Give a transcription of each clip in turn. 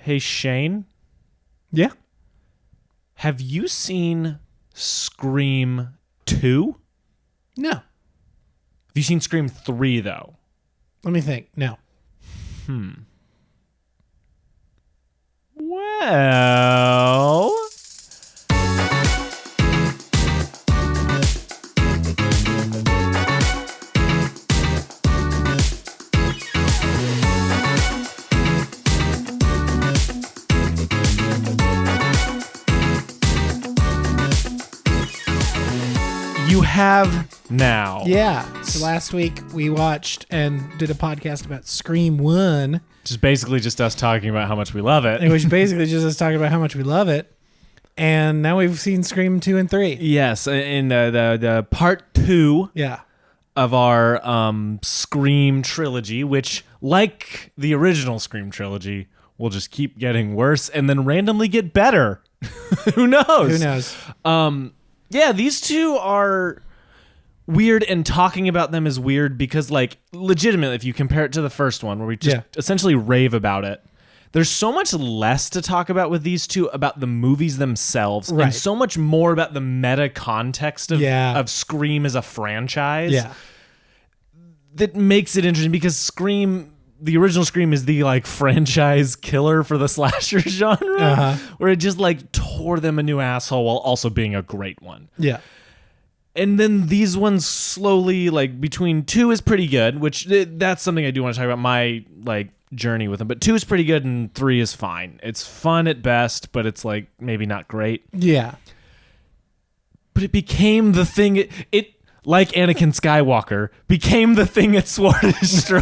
Hey, Shane, Yeah. have you seen Scream 2? No. Have you seen Scream 3, though? Let me think. No. Well... You have now. Yeah. So last week we watched and did a podcast about Scream 1. Which is basically just us talking about how much we love it. It was basically just us talking about how much we love it. And now we've seen Scream 2 and 3. Yes, in the part 2 Yeah. of our Scream trilogy, which, like the original Scream trilogy, will just keep getting worse and then randomly get better. Who knows? Who knows? Yeah, these two are weird, and talking about them is weird because, like, legitimately, if you compare it to the first one, where we just essentially rave about it, there's so much less to talk about with these two about the movies themselves, and so much more about the meta context of Scream as a franchise. Yeah. That makes it interesting because Scream, the original Scream, is the like franchise killer for the slasher genre, where it just like tore them a new asshole while also being a great one. Yeah. And then these ones slowly, like between 2 is pretty good, which that's something I do want to talk about, my like journey with them. But 2 is pretty good and 3 is fine. It's fun at best, but it's like maybe not great. Yeah. But it became the thing. It like Anakin Skywalker, became the thing it swore to destroy.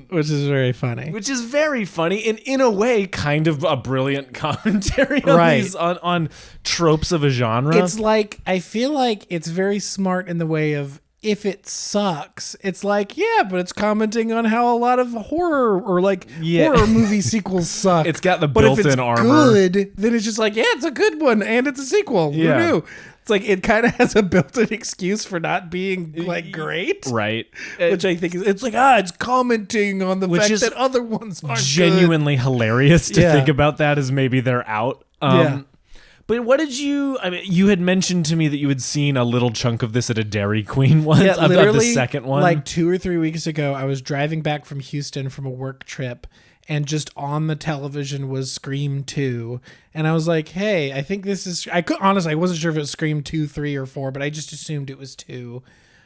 Which is very funny. Which is very funny, and in a way, kind of a brilliant commentary on these on tropes of a genre. It's like, I feel like it's very smart in the way of, if it sucks, it's like, yeah, but it's commenting on how a lot of horror or like horror movie sequels suck. It's got the but if built-in it's armor. good, then it's just like, yeah, it's a good one and it's a sequel. Yeah. Who knew? It's like it kind of has a built-in excuse for not being like great, right? Which I think is, it's like, it's commenting on the fact that other ones aren't genuinely good. Hilarious to think about that as maybe they're out. But what did you? I mean, you had mentioned to me that you had seen a little chunk of this at a Dairy Queen once. Yeah, literally, of the second one. Like 2 or 3 weeks ago, I was driving back from Houston from a work trip, and just on the television was Scream 2. And I was like, hey, I think this is... Honestly, I wasn't sure if it was Scream 2, 3, or 4, but I just assumed it was 2.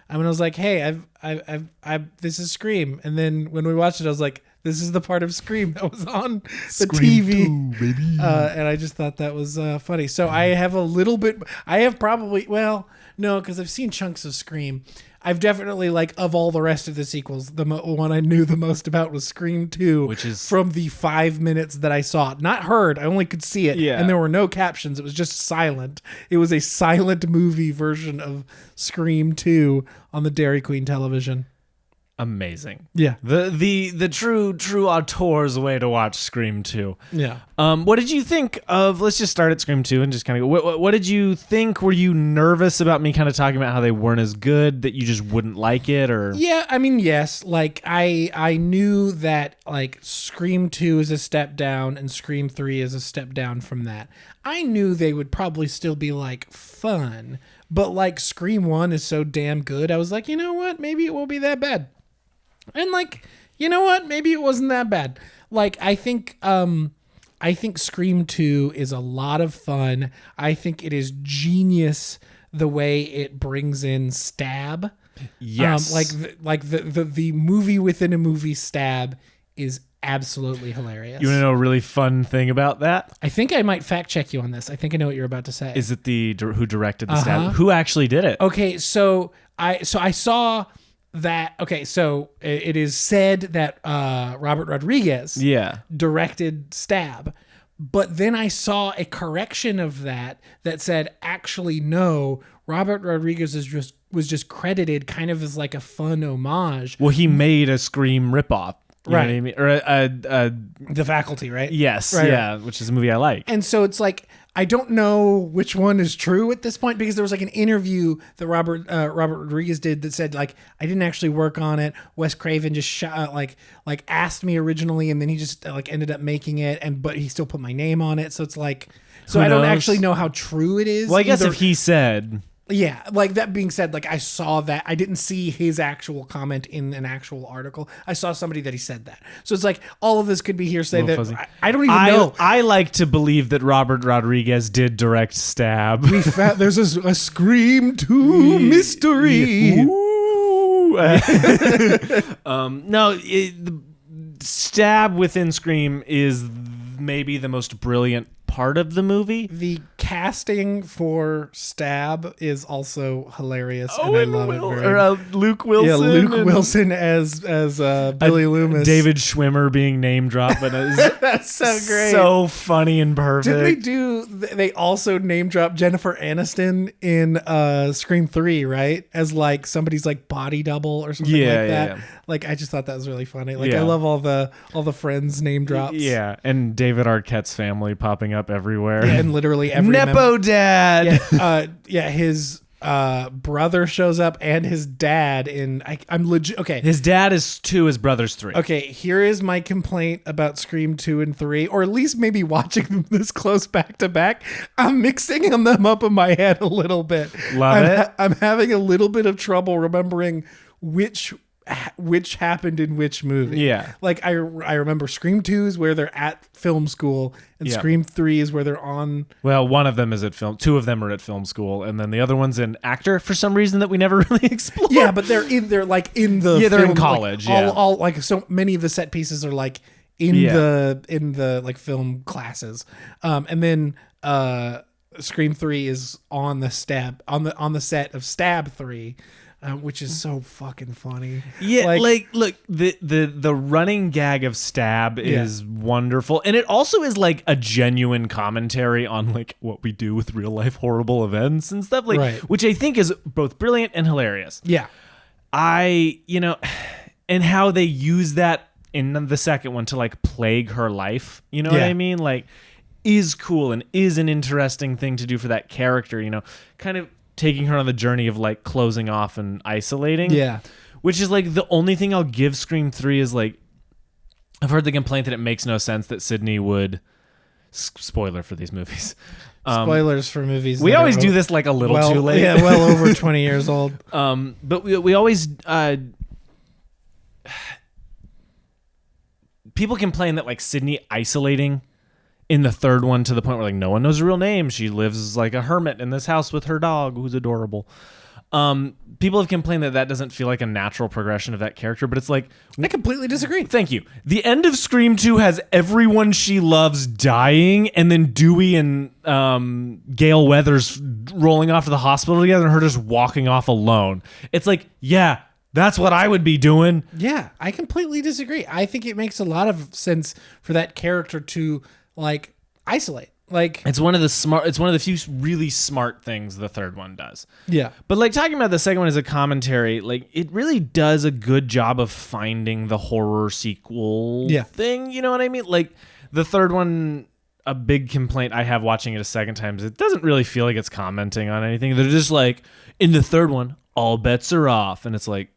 I mean, I was like, hey, this is Scream. And then when we watched it, I was like, this is the part of Scream that was on the Scream TV. 2, baby. And I just thought that was funny. So I have a little bit... I have probably... Well, no, because I've seen chunks of Scream. I've definitely, like, of all the rest of the sequels, the one I knew the most about was Scream 2, which is from the 5 minutes that I saw it. Not heard, I only could see it. Yeah. And there were no captions. It was just silent. It was a silent movie version of Scream 2 on the Dairy Queen television. Amazing. Yeah. The true auteur's way to watch Scream 2. Yeah. What did you think of, let's just start at Scream 2 and just kind of go, what did you think? Were you nervous about me kind of talking about how they weren't as good, that you just wouldn't like it, or? Yeah, I mean, yes. Like, I knew that, like, Scream 2 is a step down and Scream 3 is a step down from that. I knew they would probably still be, like, fun, but, like, Scream 1 is so damn good, I was like, you know what? Maybe it won't be that bad. And, like, you know what? Maybe it wasn't that bad. Like, I think Scream 2 is a lot of fun. I think it is genius the way it brings in stab. Yes. The movie within a movie stab is absolutely hilarious. You want to know a really fun thing about that? I think I might fact check you on this. I think I know what you're about to say. Is it who directed the stab? Who actually did it? Okay, so I saw that. Okay, so it is said that Robert Rodriguez directed Stab, but then I saw a correction of that said, actually no, Robert Rodriguez was just credited kind of as like a fun homage. Well, he made a Scream ripoff. You know what I mean? Or The Faculty, right? yes, Right, yeah, which is a movie I like. And so it's like I don't know which one is true at this point because there was like an interview that Robert Rodriguez did that said like I didn't actually work on it. Wes Craven just like asked me originally, and then he just like ended up making it, but he still put my name on it. So it's like I don't actually know how true it is. Well, I guess if he said. Yeah, like that being said, like I saw that. I didn't see his actual comment in an actual article. I saw somebody that he said that. So it's like all of this could be hearsay that I don't even know. I like to believe that Robert Rodriguez did direct Stab. There's a Scream 2 mystery. No, the Stab within Scream is maybe the most brilliant part of the movie. The casting for Stab is also hilarious, and I love it very much. Luke Wilson. Yeah, Luke Wilson as Billy Loomis. David Schwimmer being name dropped, but that's so great, so funny and perfect. They also name drop Jennifer Aniston in Scream 3, right? As like somebody's like body double or something like that. Yeah. Like I just thought that was really funny. Like I love all the Friends name drops. Yeah, and David Arquette's family popping up everywhere. Yeah, and literally every Nepo dad. His brother shows up and his dad I'm legit. Okay, his dad is 2, his brother's 3. Okay, here is my complaint about Scream 2 and 3, or at least maybe watching them this close back to back. I'm mixing them up in my head a little bit. I'm having a little bit of trouble remembering which happened in which movie. Yeah. Like I remember Scream 2 is where they're at film school, and Scream 3 is where they're on. Well, one of them is at 2 of them are at film school, and then the other one's an actor for some reason that we never really explored. Yeah, but they're in the they're film, in college. Like, all like so many of the set pieces are like in the like film classes. And then Scream 3 is on the set of Stab 3. Which is so fucking funny. Yeah, like look, the running gag of Stab is wonderful, and it also is like a genuine commentary on like what we do with real life horrible events and stuff, like which I think is both brilliant and hilarious. Yeah, and how they use that in the second one to like plague her life. You know what I mean? Like, is cool and is an interesting thing to do for that character. You know, kind of taking her on the journey of like closing off and isolating. Yeah. Which is like the only thing I'll give Scream 3 is like, I've heard the complaint that it makes no sense that Sydney would, spoiler for these movies. Spoilers for movies. We always do this like a little too late. Yeah, well over 20 years old. But we always, people complain that like Sydney isolating in the third one to the point where like no one knows her real name. She lives like a hermit in this house with her dog, who's adorable. People have complained that doesn't feel like a natural progression of that character, but it's like, I completely disagree. Thank you. The end of Scream 2 has everyone she loves dying, and then Dewey and Gale Weathers rolling off to the hospital together, and her just walking off alone. It's like, yeah, that's what I would be doing. Yeah, I completely disagree. I think it makes a lot of sense for that character to like isolate. Like, it's one of the few really smart things the third one does. Yeah. But like talking about the second one as a commentary, like it really does a good job of finding the horror sequel thing. You know what I mean? Like the third one, a big complaint I have watching it a second time is it doesn't really feel like it's commenting on anything. They're just like, in the third one, all bets are off. And it's like,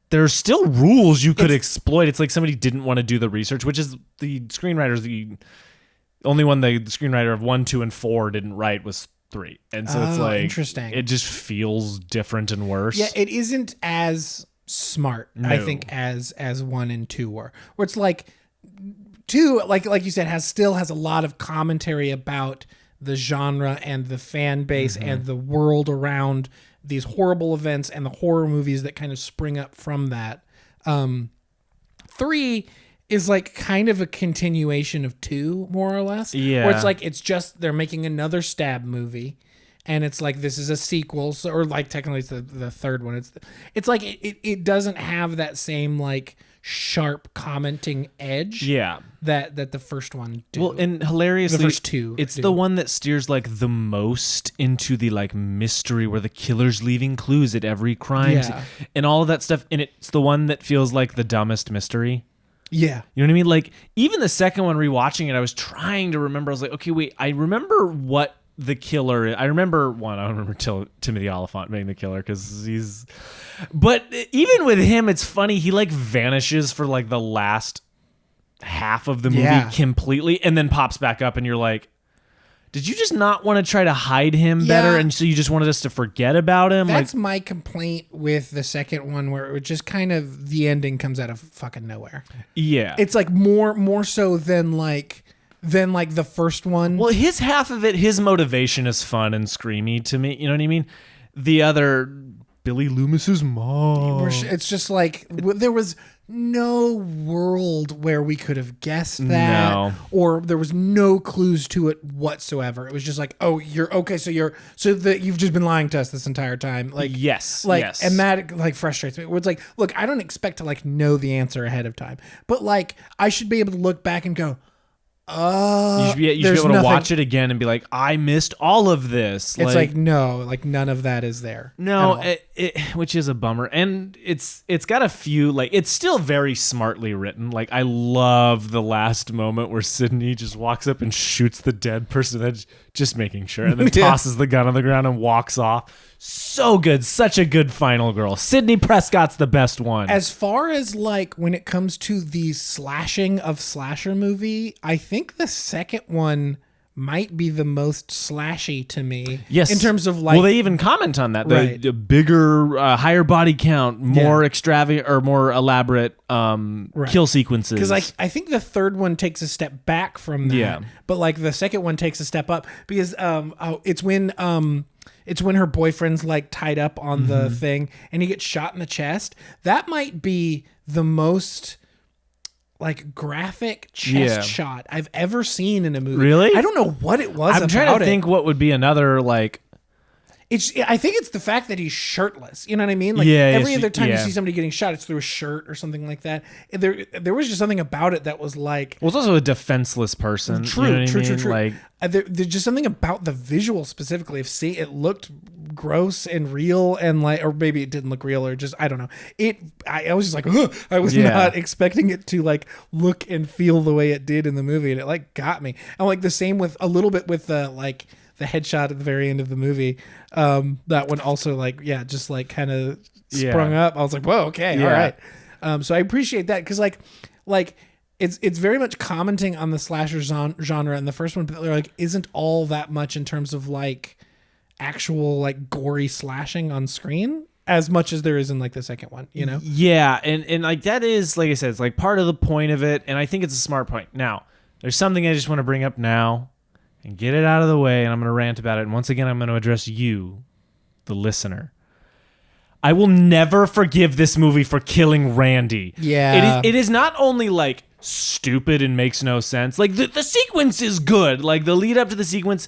there are still rules you could exploit. It's like somebody didn't want to do the research, which is the screenwriters, the only one the screenwriter of 1, 2, and 4 didn't write was 3. And so it's like, interesting. It just feels different and worse. Yeah, it isn't as smart, I think, as 1 and 2 were. Where it's like 2, like you said, still has a lot of commentary about the genre and the fan base and the world around these horrible events and the horror movies that kind of spring up from that. 3 is like kind of a continuation of 2, more or less. Yeah. Where it's like, it's just, they're making another Stab movie. And it's like, this is a sequel. So, or like technically it's the third one. It's like, it doesn't have that same like sharp commenting edge. Yeah. That the first one do. Well, and hilariously, The first two it's do. the one that steers like the most into the like mystery where the killer's leaving clues at every crime Yeah. and all of that stuff. And it's the one that feels like the dumbest mystery. Yeah. You know what I mean? Like even the second one, rewatching it, I was trying to remember. I was like, okay, wait, I remember what the killer is. I remember one. I don't remember Timothy Olyphant being the killer because he's. But even with him, it's funny. He like vanishes for like the last half of the movie Yeah. completely, and then pops back up, and you're like, did you just not want to try to hide him better, Yeah. and so you just wanted us to forget about him? That's my complaint with the second one, where it just kind of the ending comes out of fucking nowhere. Yeah. It's like more so than like the first one. Well, his half of it, his motivation is fun and screamy to me. You know what I mean? The other, Billy Loomis's mom. It's just like there was no world where we could have guessed that, No. or there was no clues to it whatsoever. It was just like, oh, you're okay, so you've just been lying to us this entire time. Like Yes. like yes. and that like frustrates me. Where it's like, look, I don't expect to like know the answer ahead of time, but like I should be able to look back and go, you should be able to watch it again and be like, I missed all of this. It's like no, like none of that is there. No, at all. which is a bummer, and it's got a few like it's still very smartly written. Like I love the last moment where Sydney just walks up and shoots the dead person, just making sure, and then Yeah. tosses the gun on the ground and walks off. So good, such a good final girl. Sydney Prescott's the best one. As far as like when it comes to the slashing of slasher movie, I think the second one might be the most slashy to me. Yes, in terms of like, well, they even comment on that. Right. The bigger, higher body count, more extravagant or more elaborate kill sequences. because like I think the third one takes a step back from that, Yeah. but like the second one takes a step up because it's when her boyfriend's like tied up on Mm-hmm. the thing and he gets shot in the chest. That might be the most like graphic chest shot I've ever seen in a movie. Really? I don't know what it was. I'm trying to it. think what would be another like. I think it's the fact that he's shirtless. You know what I mean? Like Yeah, every yes, other time you yeah. see somebody getting shot, it's through a shirt or something like that. There was just something about it that was like, Well, it's also a defenseless person. true, you know what I true, mean? true. Like, There's just something about the visual specifically. If it looked gross and real, and like, or maybe it didn't look real, or just I don't know. I was just like, ugh. I was Yeah. not expecting it to like look and feel the way it did in the movie, and it like got me. And like the same with a little bit with the like the headshot at the very end of the movie. That one also like just like kind of sprung up. I was like, whoa, okay, all right. So I appreciate that because like it's very much commenting on the slasher genre, and the first one like isn't all that much in terms of like actual like gory slashing on screen as much as there is in like the second one, you know? yeah, and like that is like I said, it's like part of the point of it, and I think it's a smart point. Now, there's something I just want to bring up now and get it out of the way, and I'm going to rant about it. And once again, I'm going to address you, the listener. I will never forgive this movie for killing Randy. Yeah. It is not only like stupid and makes no sense. Like the sequence is good. Like the lead up to the sequence,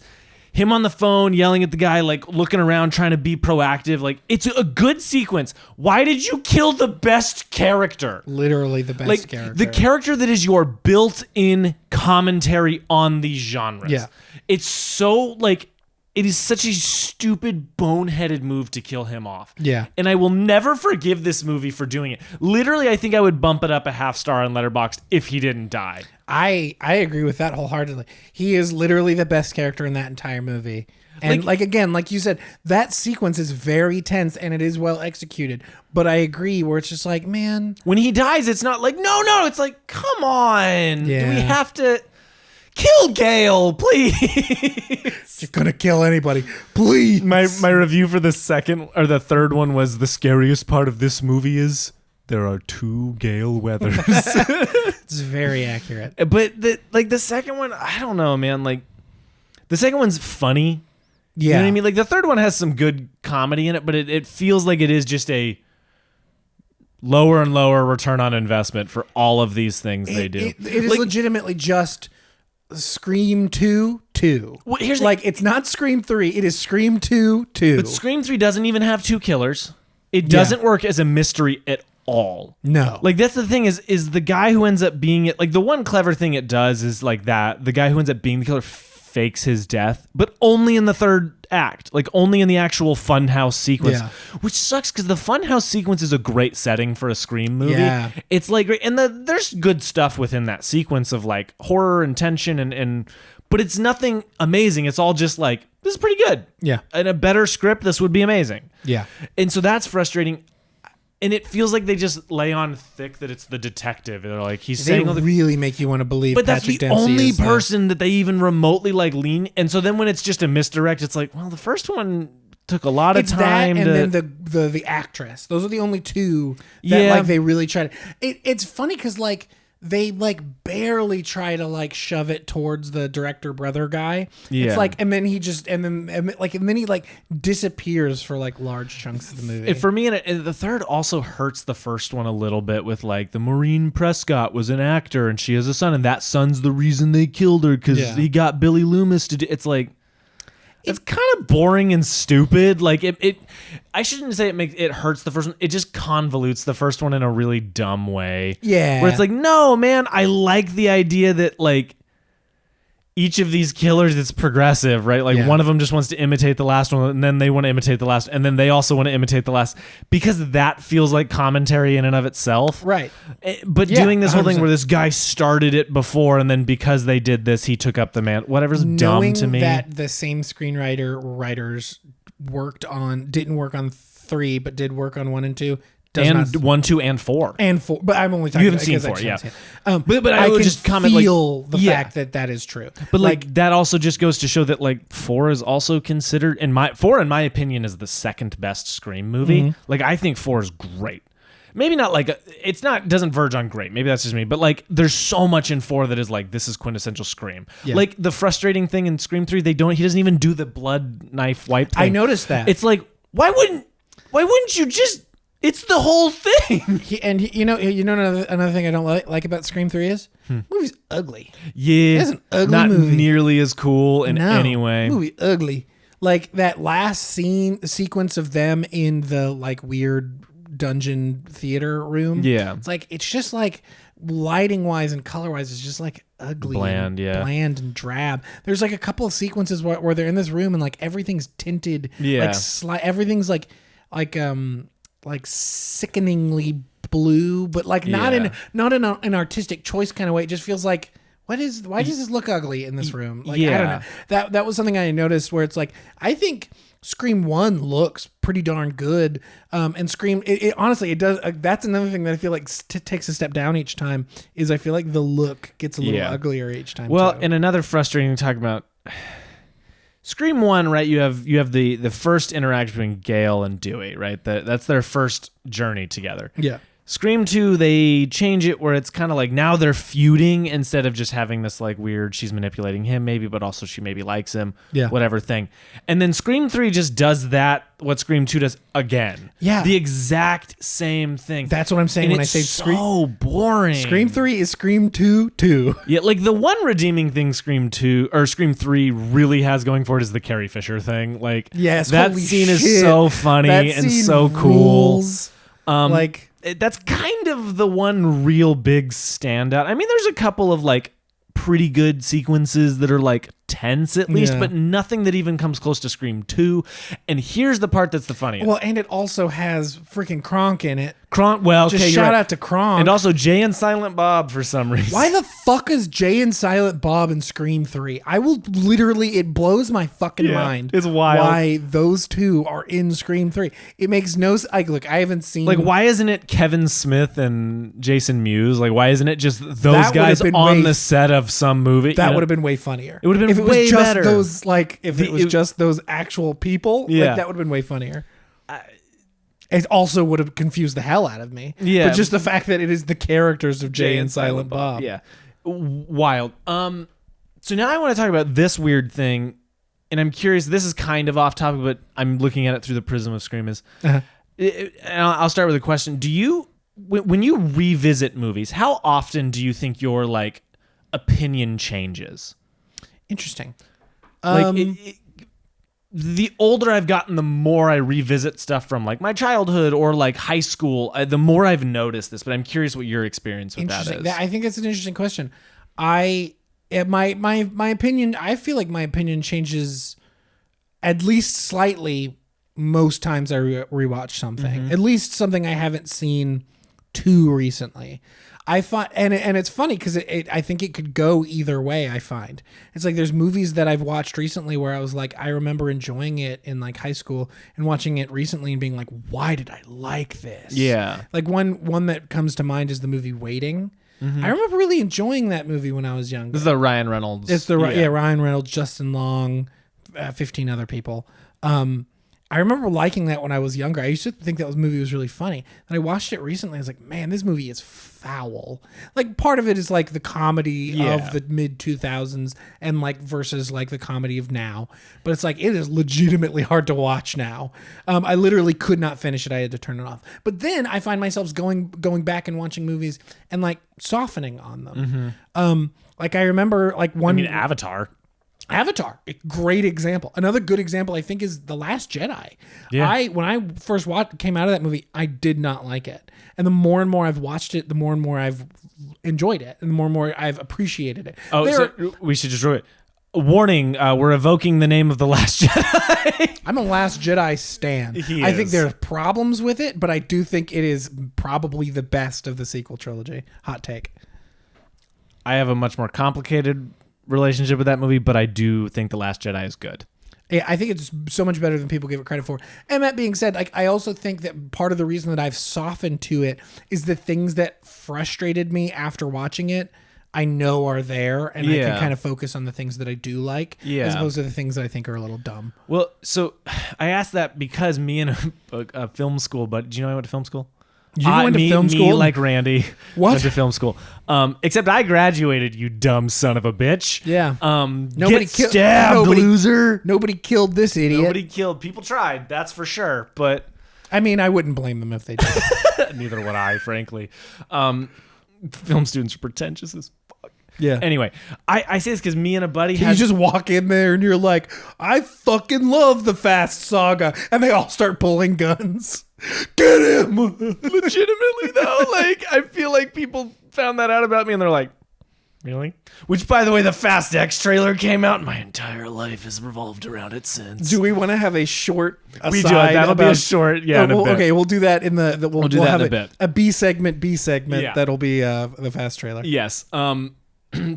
him on the phone yelling at the guy, like looking around trying to be proactive. Like it's a good sequence. Why did you kill the best character? Literally the best Like character. the character that is your built-in commentary on these genres. Yeah. It's so like it is such a stupid, boneheaded move to kill him off. Yeah. And I will never forgive this movie for doing it. Literally, I think I would bump it up a half star on Letterboxd if he didn't die. I agree with that wholeheartedly. He is literally the best character in that entire movie. And like again, like you said, that sequence is very tense and it is well executed. But I agree where it's just like, man, When he dies, it's not like, no, it's like, come on. Do Yeah. we have to kill Gale, please? you're gonna kill anybody, please. My review for the second or the third one was the scariest part of this movie is there are 2 Gale Weathers. It's very accurate. But the second one, I don't know, man. Like the second one's funny. Yeah. You know what I mean? Like the third one has some good comedy in it, but it feels like it is just a lower and lower return on investment for all of these things they do. It is Like- legitimately just Scream 2. Well, here's the- Like it's not Scream 3, it is Scream 2. But Scream 3 doesn't even have 2 killers. It doesn't work as a mystery at all. No. Like that's the thing is the guy who ends up being it. Like the one clever thing it does is like that the guy who ends up being the killer fakes his death, but only in the third act, like only in the actual funhouse sequence, which sucks because the funhouse sequence is a great setting for a Scream movie. Yeah. It's like, and there's good stuff within that sequence of like horror and tension and but it's nothing amazing. It's all just like, this is pretty good. Yeah. In a better script, this would be amazing. Yeah. And so that's frustrating. And it feels like they just lay on thick that it's the detective. They're like, he's They saying all the really make you want to believe but that's Patrick the Dempsey only is the- person that they even remotely like lean. And so then when it's just a misdirect, it's like, well, the first one took a lot of It's time that to. and then the actress. Those are the only two that like they really try to. It's funny because like they like barely try to like shove it towards the director brother guy. Yeah. It's like and then he just and then he like disappears for like large chunks of the movie. For me, and the third also hurts the first one a little bit with like the Maureen Prescott was an actor and she has a son and that son's the reason they killed her because he got Billy Loomis to do. It's like it's kind of boring and stupid. Like it I shouldn't say it hurts the first one. It just convolutes the first one in a really dumb way. Yeah. Where it's like, no, man, I like the idea that like each of these killers is progressive, right? Like one of them just wants to imitate the last one and then they want to imitate the last and then they also want to imitate the last because that feels like commentary in and of itself. Right. But Yeah, doing this whole thing 100%. where this guy started it before and then because they did this, he took up the man. Whatever's dumb to me. That the same writers didn't work on 3 but did work on 1 and 2. And 1, 2, and 4. And 4, but I'm only talking. You haven't about, seen 4, yeah. But I I would can just comment, like, feel the yeah. fact that is true. But like that also just goes to show that like 4 is also considered in my opinion is the second best Scream movie. Mm-hmm. Like I think 4 is great. Maybe not like doesn't verge on great. Maybe that's just me. But like there's so much in 4 that is like this is quintessential Scream. Yeah. Like the frustrating thing in Scream 3, he doesn't even do the blood knife wipe thing. I noticed that. It's like why wouldn't you just it's the whole thing. You know another thing I don't like about Scream 3 is movie's ugly. Yeah. It's an ugly not movie. nearly as cool in any way. Movie ugly. Like that last sequence of them in the like weird dungeon theater room. Yeah. It's like it's just like lighting wise and color wise it's just like ugly Bland, and bland and drab. There's like a couple of sequences where they're in this room and like everything's tinted. Yeah. Like everything's like sickeningly blue, but like not in an artistic choice kind of way. It just feels like why does this look ugly in this room? Like I don't know. That was something I noticed where it's like I think Scream 1 looks pretty darn good, and Scream it honestly it does. That's another thing that I feel like takes a step down each time. Is I feel like the look gets a little uglier each time. Well, too. and another frustrating thing to talk about. Scream 1, right? You have the first interaction between Gale and Dewey, right? That's their first journey together. Yeah. Scream 2, they change it where it's kind of like now they're feuding instead of just having this like weird she's manipulating him maybe, but also she maybe likes him, whatever thing. And then Scream 3 just does that what Scream 2 does again. Yeah. The exact same thing. That's what I'm saying and when I it's say so boring. Scream 3 is Scream 2 too. Yeah, like the one redeeming thing Scream 3 really has going for it is the Carrie Fisher thing. Like Yes, that holy scene is shit. so funny That and scene so cool. rules. Like That's kind of the one real big standout. I mean, there's a couple of like pretty good sequences that are like tense at least, but nothing that even comes close to Scream 2. And here's the part that's the funniest. well, and it also has freaking Kronk in it. Kronk, well, okay, Just you're shout right. out to Kronk. And also Jay and Silent Bob for some reason. Why the fuck is Jay and Silent Bob in Scream 3? I will literally, it blows my fucking mind. it's wild. Why those two are in Scream 3. It makes no like. Look, I haven't seen. Like, why isn't it Kevin Smith and Jason Mewes? Like, why isn't it just those That guys would've been on way- the set of some movie? That would have been way funnier. It would've been if it was way just better. those like if it was just those actual people. Yeah. Like, that would have been way funnier. It also would have confused the hell out of me. Yeah. But just the fact that it is the characters of Jay and Silent Bob. Yeah. Wild. So now I want to talk about this weird thing, and I'm curious, this is kind of off topic, but I'm looking at it through the prism of Scream and I'll start with a question. Do you, when you revisit movies, how often do you think your like opinion changes? Interesting. Like the older I've gotten, the more I revisit stuff from like my childhood or like high school, the more I've noticed this. But I'm curious what your experience with that is. I think it's an interesting question. My opinion, I feel like my opinion changes at least slightly most times I rewatch something. At least something I haven't seen too recently. I find, and it's funny because I think it could go either way. I find it's like there's movies that I've watched recently where I was like, I remember enjoying it in like high school and watching it recently and being like, why did I like this? Yeah. Like one that comes to mind is the movie Waiting. I remember really enjoying that movie when I was young. This is the Ryan Reynolds. It's the Ryan Reynolds, Justin Long, 15 other people. I remember liking that when I was younger. I used to think that movie was really funny. And I watched it recently. I was like, man, this movie is foul. Like part of it is like the comedy of the mid 2000s and like versus like the comedy of now. But it's like, it is legitimately hard to watch now. I literally could not finish it. I had to turn it off. But then I find myself going back and watching movies and like softening on them. Like I remember like Avatar, a great example. Another good example, I think, is The Last Jedi. Yeah. When I first came out of that movie, I did not like it. And the more and more I've watched it, the more and more I've enjoyed it. And the more and more I've appreciated it. Oh, so we should just write warning, we're evoking the name of The Last Jedi. I'm a Last Jedi stan. I think there's problems with it, but I do think it is probably the best of the sequel trilogy. Hot take. I have a much more complicated relationship with that movie, but I do think The Last Jedi is good. Yeah, I think it's so much better than people give it credit for. And that being said, like I also think that part of the reason that I've softened to it is the things that frustrated me after watching it, I know are there, and I can kind of focus on the things that I do like, as opposed to the things that I think are a little dumb. Well, so I asked that because me and a film school, but do you know I went to film school? You went to film school? Me, like Randy, what? Went to film school. Except I graduated, you dumb son of a bitch. Yeah. Nobody stabbed, loser. Nobody killed this idiot. Nobody killed. People tried, that's for sure. But I mean, I wouldn't blame them if they did. Neither would I, frankly. Film students are pretentious as fuck. Yeah. Anyway, I say this because me and a buddy you just walk in there and you're like, I fucking love the Fast Saga, and they all start pulling guns. Get him! Legitimately though, like I feel like people found that out about me and they're like, really? Which, by the way, the Fast X trailer came out and my entire life has revolved around it since. Do we want to have a short aside? We do. That'll be a short, okay, we'll do that in the we'll do that have in a bit. A B segment that'll be the Fast trailer. Yes.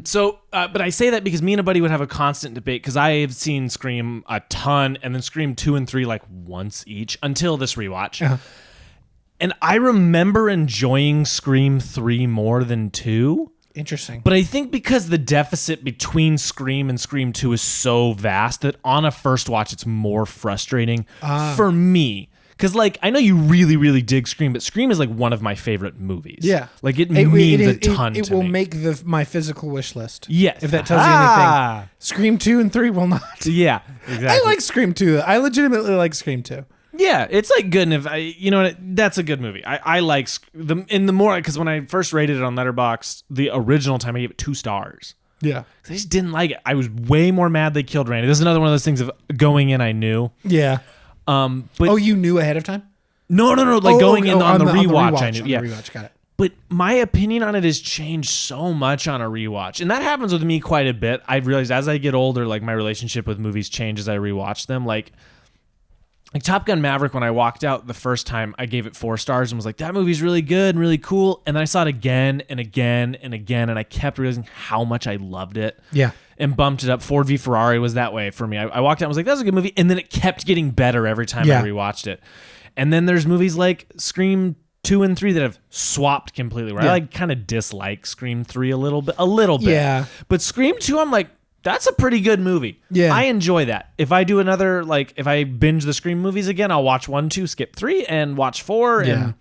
So, but I say that because me and a buddy would have a constant debate because I have seen Scream a ton and then Scream 2 and 3 like once each until this rewatch. Uh-huh. And I remember enjoying Scream 3 more than 2. Interesting. But I think because the deficit between Scream and Scream 2 is so vast that on a first watch it's more frustrating for me. Because, like, I know you really, really dig Scream, but Scream is, like, one of my favorite movies. Yeah. Like, it means a ton to me. It will make my physical wish list. Yes. If that tells you anything. Scream 2 and 3 will not. Yeah, exactly. I like Scream 2. I legitimately like Scream 2. Yeah, it's, like, good. And you know what? That's a good movie. I like the more, because when I first rated it on Letterboxd, the original time, I gave it 2 stars. Yeah. I just didn't like it. I was way more mad they killed Randy. This is another one of those things of going in, I knew. Yeah. But you knew ahead of time? No. Like going in on the rewatch, I knew. Yeah. Rewatch, got it. But my opinion on it has changed so much on a rewatch. And that happens with me quite a bit. I realized as I get older, like my relationship with movies changes as I rewatch them. Like Top Gun Maverick, when I walked out the first time, I gave it 4 stars and was like, that movie's really good and really cool. And then I saw it again and again and again, and I kept realizing how much I loved it. Yeah. And bumped it up. Ford v Ferrari was that way for me. I walked out and was like, that was a good movie. And then it kept getting better every time I rewatched it. And then there's movies like Scream 2 and 3 that have swapped completely, where I like kind of dislike Scream 3 a little bit. Yeah. But Scream 2, I'm like, that's a pretty good movie. Yeah. I enjoy that. If I do another, like, if I binge the Scream movies again, I'll watch 1, 2, skip 3, and watch 4. Yeah. And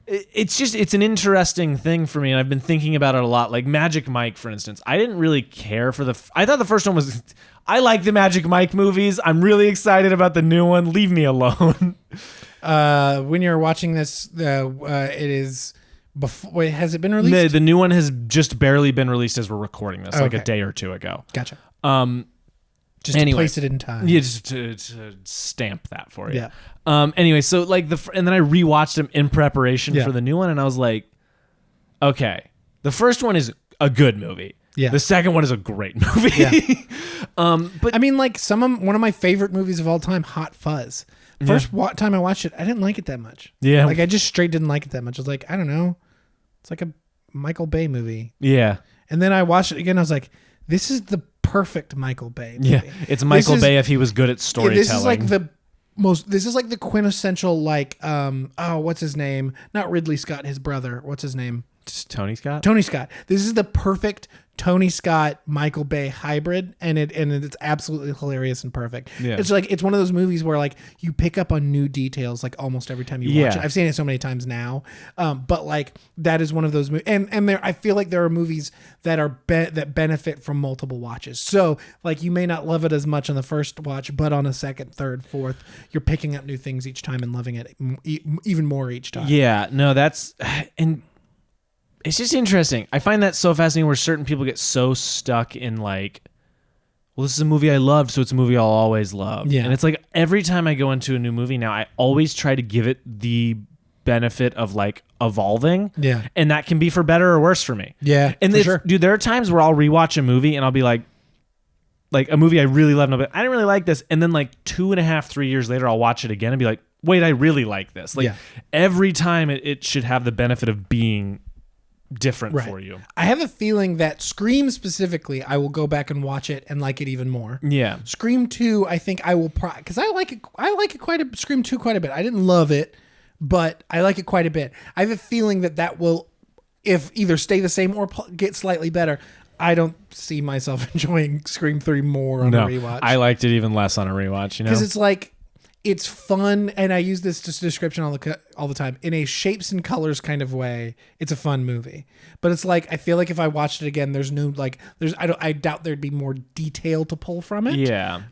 it's an interesting thing for me, and I've been thinking about it a lot. Like Magic Mike, for instance. I didn't really care for I thought the first one was... I like the Magic Mike movies. I'm really excited about the new one. Leave me alone. When you're watching this, it is... Wait, has it been released? The new one has just barely been released as we're recording this, like a day or 2 ago. Gotcha. Just to place it in time. Yeah, just to stamp that for you. Yeah. Anyway, so like and then I rewatched them in preparation Yeah. for the new one, and I was like, okay, the first one is a good movie. Yeah. The second one is a great movie. Yeah. But I mean, like one of my favorite movies of all time, Hot Fuzz. First time I watched it, I didn't like it that much. Yeah. Like I just straight didn't like it that much. I was like, I don't know. It's like a Michael Bay movie. yeah. And then I watched it again. I was like, this is the perfect Michael Bay movie. Yeah. It's Michael Bay if he was good at storytelling. This is like the quintessential like what's his name? Not Ridley Scott, his brother. What's his name? Just Tony Scott? Tony Scott. This is the perfect Tony Scott Michael Bay hybrid, and it's absolutely hilarious and perfect. Yeah. It's like it's one of those movies where like you pick up on new details like almost every time you watch it. I've seen it so many times now, but like that is one of those movies. And there I feel like there are movies that are that benefit from multiple watches. So like you may not love it as much on the first watch, but on a second, third, fourth, you're picking up new things each time and loving it even more each time. Yeah. No, that's and. It's just interesting. I find that so fascinating where certain people get so stuck in like, well, this is a movie I loved, so it's a movie I'll always love. Yeah. And it's like every time I go into a new movie now, I always try to give it the benefit of like evolving. Yeah. And that can be for better or worse for me. Yeah. And for sure. dude, there are times where I'll rewatch a movie and I'll be like a movie I really love, and I'll be, I didn't really like this. And then like 2.5, 3 years later, I'll watch it again and be like, wait, I really like this. Like every time it should have the benefit of being different for you. I have a feeling that Scream specifically, I will go back and watch it and like it even more. Yeah. Scream 2, I think I will because I like it quite a Scream 2 quite a bit. I didn't love it, but I like it quite a bit. I have a feeling that will if either stay the same or get slightly better. I don't see myself enjoying Scream 3 more on a rewatch. I liked it even less on a rewatch, you know. Because it's like it's fun, and I use this description all the time. In a shapes and colors kind of way, it's a fun movie. But it's like I feel like if I watched it again, I doubt there'd be more detail to pull from it. Yeah.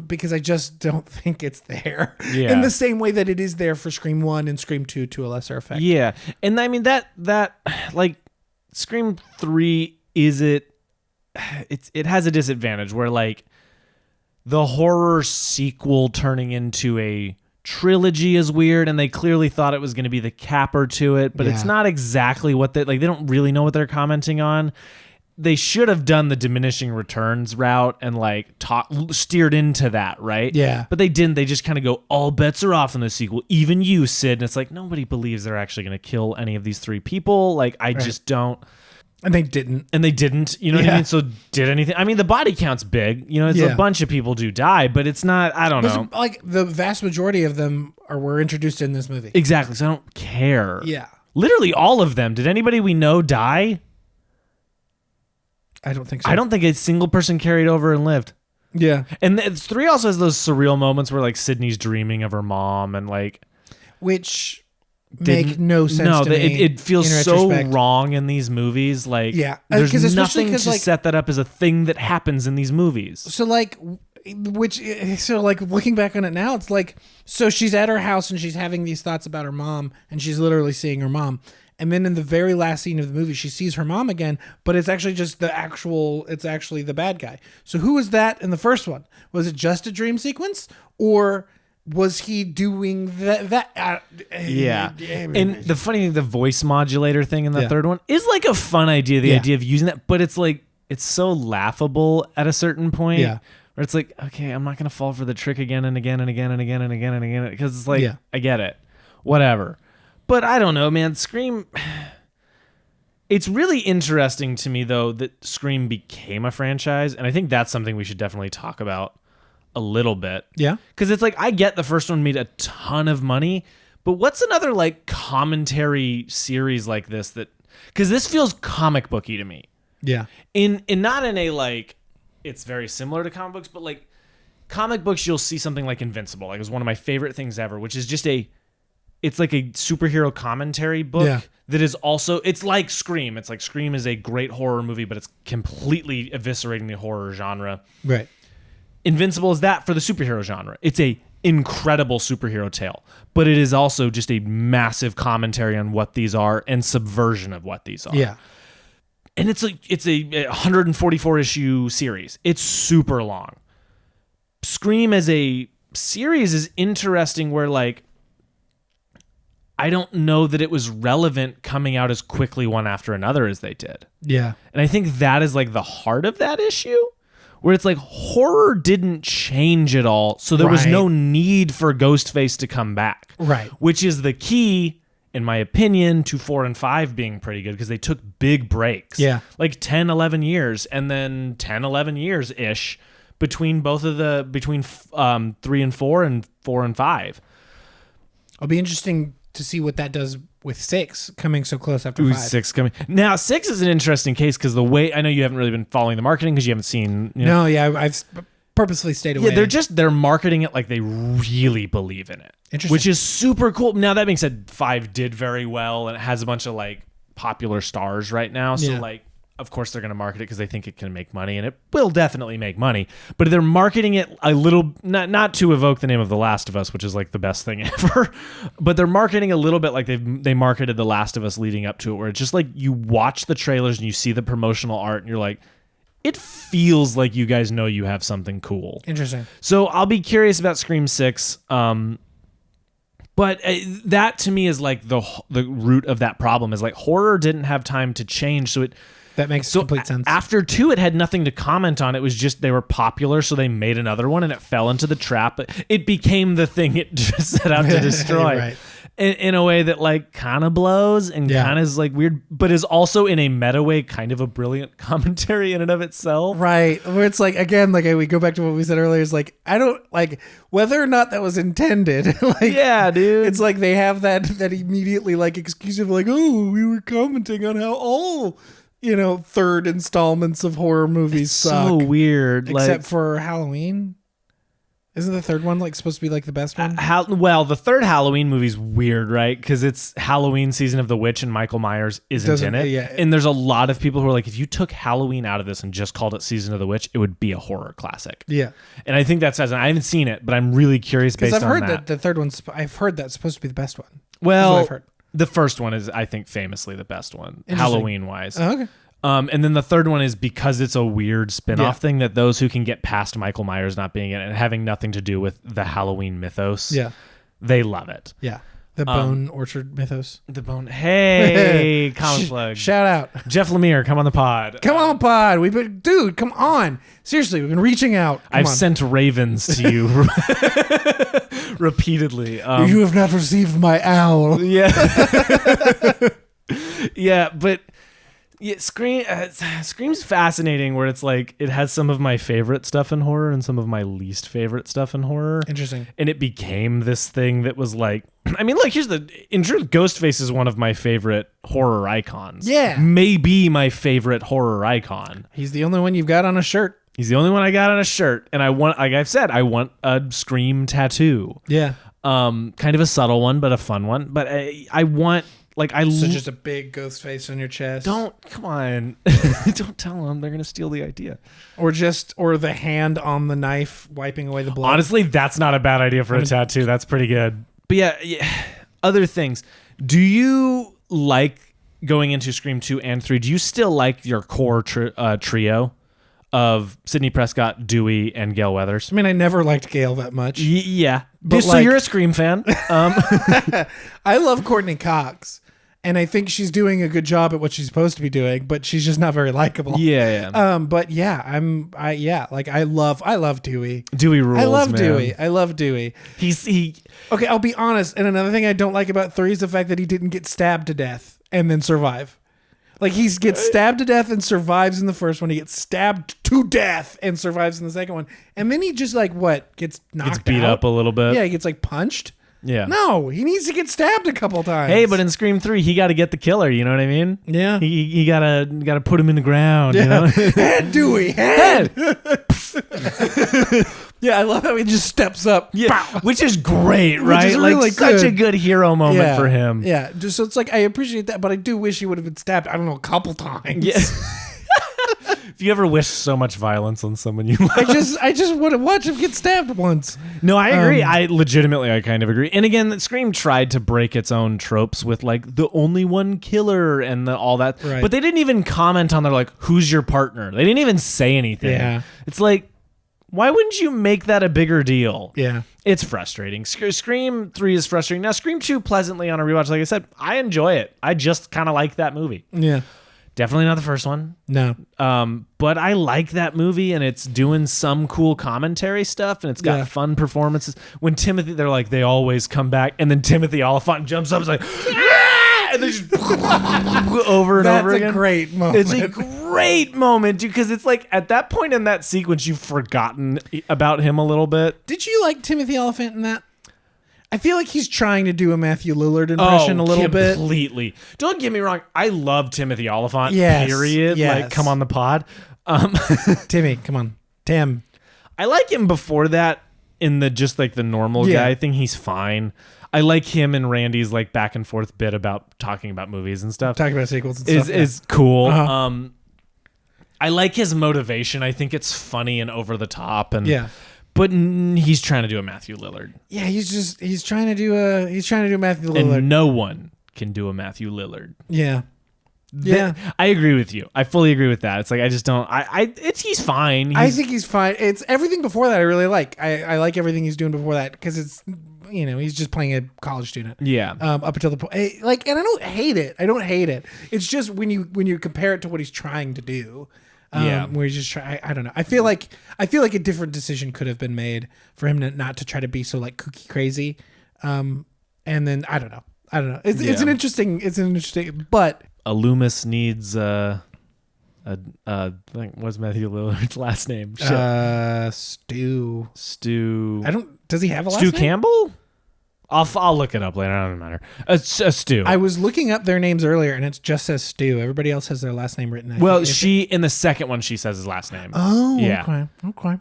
Because I just don't think it's there. Yeah. In the same way that it is there for Scream 1 and Scream 2 to a lesser effect. Yeah. And I mean that like Scream 3 it has a disadvantage where like the horror sequel turning into a trilogy is weird, and they clearly thought it was going to be the capper to it, but it's not exactly what they don't really know what they're commenting on. They should have done the diminishing returns route and like steered into that, right? Yeah. But they didn't. They just kind of go, all bets are off in the sequel. Even you, Sid. And it's like, nobody believes they're actually going to kill any of these three people. Like, I just don't. And they didn't. You know what I mean? So did anything? I mean, the body count's big. You know, it's a bunch of people do die, but it's not, I don't know. Like the vast majority of them were introduced in this movie. Exactly. So I don't care. Yeah. Literally all of them. Did anybody we know die? I don't think so. I don't think a single person carried over and lived. Yeah. And 3 also has those surreal moments where like Sydney's dreaming of her mom and like. Which make no sense to me. It feels so wrong in these movies. Like, there's nothing to set that up as a thing that happens in these movies. So like, looking back on it now, it's like, so she's at her house and she's having these thoughts about her mom, and she's literally seeing her mom. And then in the very last scene of the movie, she sees her mom again, but it's actually just it's actually the bad guy. So who was that in the first one? Was it just a dream sequence, or was he doing that? Yeah. And the funny thing, the voice modulator thing in the third one is like a fun idea, the idea of using that, but it's like, it's so laughable at a certain point where it's like, okay, I'm not going to fall for the trick again and again and again and again and again and again. Because it's like, I get it. Whatever. But I don't know, man. Scream. It's really interesting to me, though, that Scream became a franchise. And I think that's something we should definitely talk about a little bit. Yeah. Because it's like, I get the first one made a ton of money, but what's another like commentary series like this that, because this feels comic booky to me. Yeah. In not in a like, it's very similar to comic books, but like comic books, you'll see something like Invincible. Like it was one of my favorite things ever, which is just it's like a superhero commentary book that is also, it's like Scream. It's like Scream is a great horror movie, but it's completely eviscerating the horror genre. Right. Invincible is that for the superhero genre. It's a incredible superhero tale, but it is also just a massive commentary on what these are and subversion of what these are. Yeah. And it's a 144 issue series. It's super long, Scream as a series is interesting where like I don't know that it was relevant coming out as quickly one after another as they did. Yeah. And I think that is like the heart of that issue, where it's like horror didn't change at all. So there was Right. no need for Ghostface to come back. Right. Which is the key, in my opinion, to 4 and 5 being pretty good because they took big breaks. Yeah. Like 10, 11 years and then 10, 11 years-ish between both of the, between 3 and 4 and 4 and 5. It'll be interesting to see what that does with 6 coming so close after Ooh, 5. 6 coming. Now, 6 is an interesting case because the way, I know you haven't really been following the marketing because you haven't seen. You know, No, yeah, I've purposely stayed away. yeah, they're marketing it like they really believe in it. Interesting. Which is super cool. Now, that being said, 5 did very well and it has a bunch of like popular stars right now. So, Yeah. like, of course, they're going to market it because they think it can make money, and it will definitely make money. But they're marketing it a little, not to evoke the name of The Last of Us, which is like the best thing ever, but they're marketing a little bit like they marketed The Last of Us leading up to it, where it's just like you watch the trailers and you see the promotional art, and you're like, it feels like you guys know you have something cool. Interesting. So I'll be curious about Scream 6. But that to me is like the root of that problem is like horror didn't have time to change, so it. That makes complete sense. After 2, it had nothing to comment on. It was just they were popular, so they made another one, and it fell into the trap. It became the thing it just set out to destroy. Right. In a way that like kind of blows and Yeah. kind of is like weird, but is also in a meta way kind of a brilliant commentary in and of itself. Right. Where it's like, again, like we go back to what we said earlier, is like, I don't like whether or not that was intended. Like, Yeah, dude. it's like they have that immediately like excuse of like, oh, we were commenting on how all, third installments of horror movies suck. so weird. Except like, for Halloween. Isn't the third one like supposed to be like the best one? well, the third Halloween movie's weird, right? Because it's Halloween season of the witch and Michael Myers isn't in it. Yeah. And there's a lot of people who are like, if you took Halloween out of this and just called it season of the witch, it would be a horror classic. Yeah. And I think that's, I haven't seen it, but I'm really curious based Because on I've heard that. that the third one's, I've heard that's supposed to be the best one. Well, That's what I've heard. the first one is, I think, famously the best one, Interesting. Halloween-wise. Oh, okay. And then the third one is because it's a weird spin-off Yeah. thing that those who can get past Michael Myers not being in it and having nothing to do with the Halloween mythos, Yeah. they love it. Yeah. The Bone Orchard mythos. The bone. Hey, comic plug. Shout out. Jeff Lemire, come on the pod. Come on, pod. Dude, come on. Seriously, we've been reaching out. Come I've on. sent ravens to you repeatedly. You have not received my owl. Yeah. Yeah, but Scream's fascinating where it's like it has some of my favorite stuff in horror and some of my least favorite stuff in horror. Interesting. And it became this thing that was like, I mean, like, in truth, Ghostface is one of my favorite horror icons. Yeah. Maybe my favorite horror icon. He's the only one you've got on a shirt. He's the only one I got on a shirt. And I want, like I've said, I want a Scream tattoo. Yeah. Kind of a subtle one, but a fun one. But I want, like, So just a big ghost face on your chest. come on. Don't tell them. They're going to steal the idea. Or the hand on the knife wiping away the blood. Honestly, that's not a bad idea for a tattoo. That's pretty good. But yeah, other things. Do you like going into Scream 2 and 3? Do you still like your core trio of Sidney Prescott, Dewey, and Gale Weathers? I mean, I never liked Gale that much. Yeah. But So like- you're a Scream fan. I love Courtney Cox, and I think she's doing a good job at what she's supposed to be doing, but she's just not very likable. Yeah. But yeah, I love Dewey. Dewey rules, I love man. Dewey. I love Dewey. He Okay, I'll be honest. And another thing I don't like about 3 is the fact that he didn't get stabbed to death and then survive. Like, he gets stabbed to death and survives in the first one. He gets stabbed to death and survives in the second one. And then he just, gets knocked gets beat out. up a little bit. Yeah, he gets, punched. Yeah. No, he needs to get stabbed a couple times. Hey, but in Scream 3, he got to get the killer. You know what I mean? Yeah. He gotta put him in the ground. You know? Head, Dewey, head. Yeah, I love how he just steps up. Yeah, Pow. which is great, right? is Like really such a good. good hero moment for him. Yeah, just so it's like I appreciate that, but I do wish he would have been stabbed. I don't know, a couple times. Yeah. If you ever wish so much violence on someone you love. I just want to watch him get stabbed once. No, I agree. I kind of agree. And again, Scream tried to break its own tropes with like the only one killer and all that. Right. But they didn't even comment on their like, who's your partner? They didn't even say anything. Yeah. It's like, Why wouldn't you make that a bigger deal? Yeah. It's frustrating. Scream 3 is frustrating. Now, Scream 2, pleasantly on a rewatch, like I said, I enjoy it. I just kind of like that movie. Yeah. Definitely not the first one. No. But I like that movie, and it's doing some cool commentary stuff, and it's got fun performances. When Timothy, they're like, they always come back, and then Timothy Oliphant jumps up and is like, ah! And they just over and over again. That's a great moment. It's a great moment, dude, because it's like at that point in that sequence, you've forgotten about him a little bit. Did you like Timothy Oliphant in that? I feel like he's trying to do a Matthew Lillard impression a little bit. Completely. Don't get me wrong. I love Timothy Oliphant, yes, period. Yes. Like, come on the pod. Timmy, come on. Tim. I like him before that in the just like the normal guy thing. He's fine. I like him and Randy's like back and forth bit about talking about movies and stuff. Talking about sequels and stuff. Is cool. Uh-huh. I like his motivation. I think it's funny and over the top. And but he's trying to do a Matthew Lillard. Yeah, he's trying to do Matthew Lillard. And no one can do a Matthew Lillard. Yeah. Yeah. I agree with you. I fully agree with that. It's like I just don't he's fine. I think he's fine. It's everything before that I really like. I like everything he's doing before that because it's he's just playing a college student. Yeah. Up until the point and I don't hate it. It's just when you compare it to what he's trying to do. Where he's just trying. I don't know. I feel like a different decision could have been made for him not to try to be so like kooky crazy. And then I don't know. It's an interesting. But a Loomis needs what's Matthew Lillard's last name? Stu. Does he have a last name? Stu Campbell? I'll look it up later. It doesn't matter. It's a Stu. I was looking up their names earlier, and it just says Stu. Everybody else has their last name written. In the second one, she says his last name. Oh, yeah. Okay.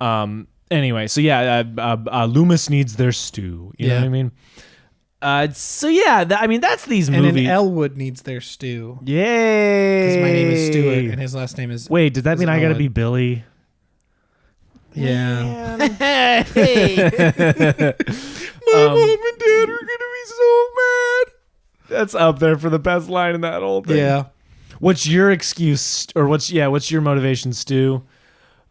Anyway, so Loomis needs their Stu. You know what I mean? That's these movies. And then Elwood needs their Stu. Yay! Because my name is Stuart, and his last name is. Wait, does that mean I got to be Billy? Yeah. Hey. My mom and dad are gonna be so mad. That's up there for the best line in that whole thing. Yeah. What's your excuse, or what's your motivation, Stu?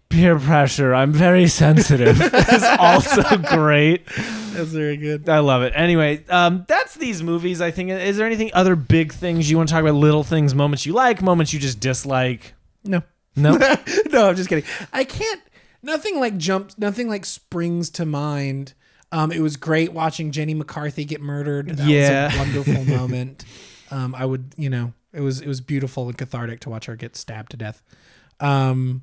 Peer pressure. I'm very sensitive. Is also great. That's very good. I love it. Anyway, that's these movies. I think. Is there anything other big things you want to talk about? Little things, moments you like, moments you just dislike. No. No, I'm just kidding. I can't. Nothing like springs to mind. It was great watching Jenny McCarthy get murdered. That was a wonderful moment. It was beautiful and cathartic to watch her get stabbed to death. And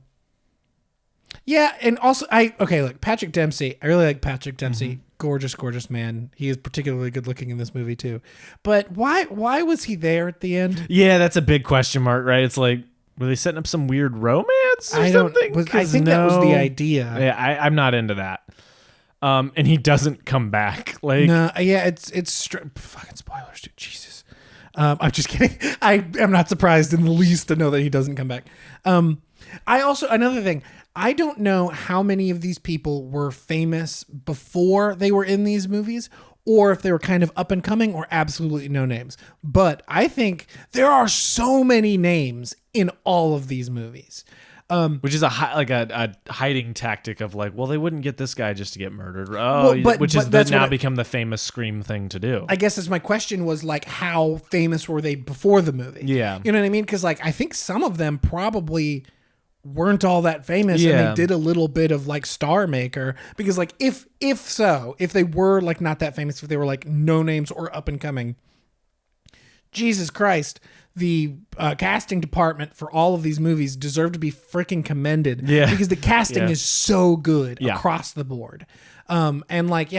also look, Patrick Dempsey. I really like Patrick Dempsey. Mm-hmm. Gorgeous man. He is particularly good looking in this movie too. But why was he there at the end? Yeah, that's a big question mark, right? It's like, were they setting up some weird romance or something? I think that was the idea. Yeah, I'm not into that. And he doesn't come back. Like, no, yeah, it's fucking spoilers, dude. Jesus. I'm just kidding. I am not surprised in the least to know that he doesn't come back. Another thing, I don't know how many of these people were famous before they were in these movies, or if they were kind of up and coming, or absolutely no names. But I think there are so many names in all of these movies. Which is a hiding tactic of like, well, they wouldn't get this guy just to get murdered. That's now become the famous Scream thing to do. I guess my question was like, how famous were they before the movie? Yeah. You know what I mean? Because like, I think some of them probably weren't all that famous, and they did a little bit of like Star Maker, because like if they were like not that famous, if they were like no names or up and coming, Jesus Christ, the casting department for all of these movies deserve to be freaking commended. Yeah. Because the casting is so good across the board. And like,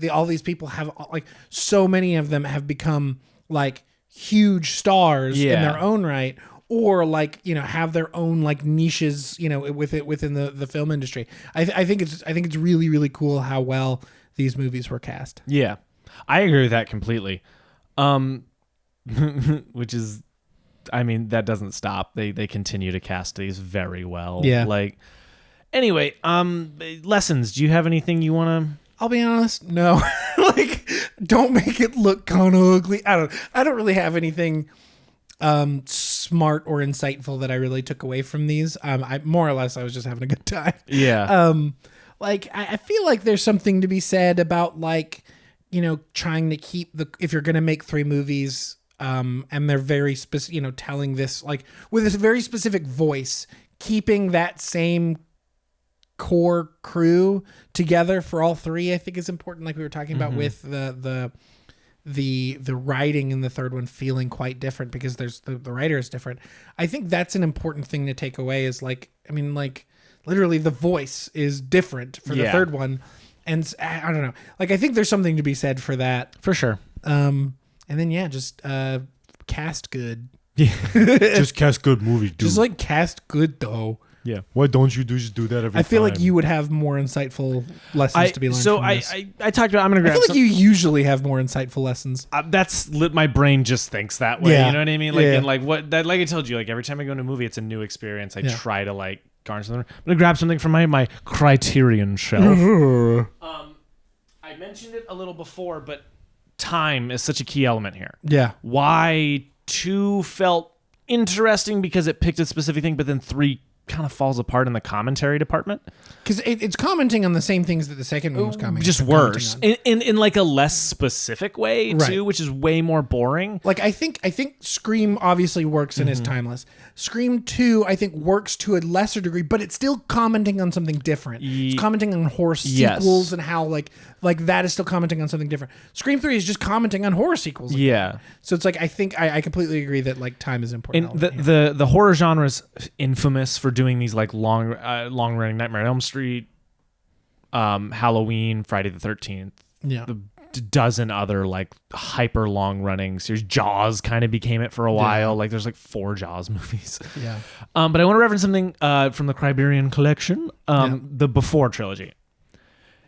all these people have like, so many of them have become like huge stars in their own right, or like, have their own like niches, within the film industry. I think it's really, really cool how well these movies were cast. Yeah, I agree with that completely. Which is, I mean, that doesn't stop. They continue to cast these very well. Yeah. Like, anyway, lessons. Do you have anything you want to? I'll be honest, no. Like, don't make it look kind of ugly. I don't really have anything smart or insightful that I really took away from these. I more or less I was just having a good time. Yeah. like I feel like there's something to be said about like, you know, trying to keep if you're gonna make 3 movies, and they're very specific, you know, telling this like with this very specific voice, keeping that same core crew together for all 3, I think is important. Like we were talking about with the writing in the third one feeling quite different because there's the writer is different. I think that's an important thing to take away is like, I mean, like literally the voice is different for the third one. And I don't know, like, I think there's something to be said for that. For sure. And then, just cast good. Just cast good movies, dude. Just like cast good though. Yeah. Why don't you just do that every time? I feel like you would have more insightful lessons to be learned from this. I talked about, I'm going to grab I feel like you usually have more insightful lessons. That's my brain just thinks that way. Yeah. You know what I mean? Like, Yeah. and like what that, like I told you, like every time I go to a movie, it's a new experience. I try to like garner something. I'm going to grab something from my Criterion shelf. I mentioned it a little before, but time is such a key element here. Yeah. Why 2 felt interesting because it picked a specific thing, but then 3 kind of falls apart in the commentary department. Because it's commenting on the same things that the second one was commenting. Just worse. In like a less specific way, Right. too, which is way more boring. Like I think Scream obviously works and is timeless. Scream 2 I think works to a lesser degree, but it's still commenting on something different. It's commenting on horror sequels and how like that is still commenting on something different. Scream 3 is just commenting on horror sequels. Again. Yeah. So it's like I think I completely agree that like time is important. And the horror genre is infamous for doing these like long running Nightmare on Elm Street, Halloween, Friday the 13th. Yeah. The dozen other like hyper long running series. Jaws kind of became it for a while. Like there's like 4 Jaws movies. Yeah. But I want to reference something from the Criterion Collection, the Before trilogy.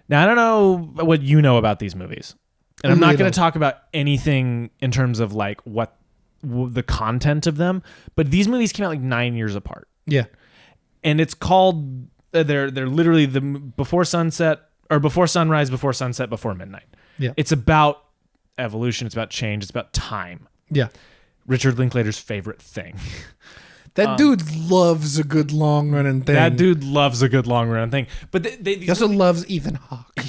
Now I don't know what you know about these movies, and I'm not going to talk about anything in terms of like what the content of them. But these movies came out like 9 years apart. Yeah. And it's called they're literally the Before Sunset or Before Sunrise, Before Sunset, Before Midnight. Yeah. It's about evolution. It's about change. It's about time. Yeah. Richard Linklater's favorite thing. That dude loves a good long running thing. That dude loves a good long run thing. But he also loves Ethan Hawke.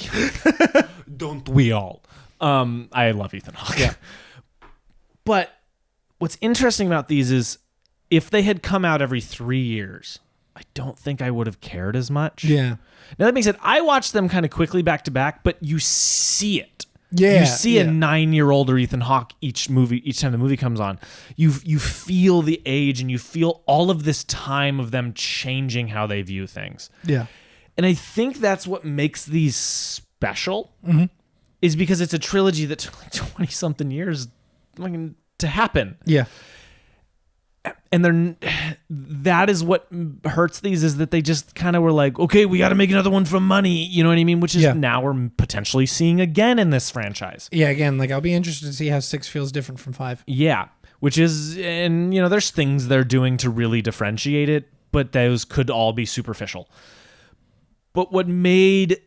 Don't we all? I love Ethan Hawke. Yeah. But what's interesting about these is if they had come out every 3 years, I don't think I would have cared as much. Yeah. Now that being said, I watched them kind of quickly back to back, but you see it. Yeah. You see a 9-year-old or Ethan Hawke each time the movie comes on. You feel the age and you feel all of this time of them changing how they view things. Yeah. And I think that's what makes these special is because it's a trilogy that took like 20-something years to happen. Yeah. And that is what hurts these is that they just kind of were like, okay, we got to make another one for money. You know what I mean? Which is now we're potentially seeing again in this franchise. Yeah. Again, like I'll be interested to see how 6 feels different from 5. Yeah. Which is, and you know, there's things they're doing to really differentiate it, but those could all be superficial. But what made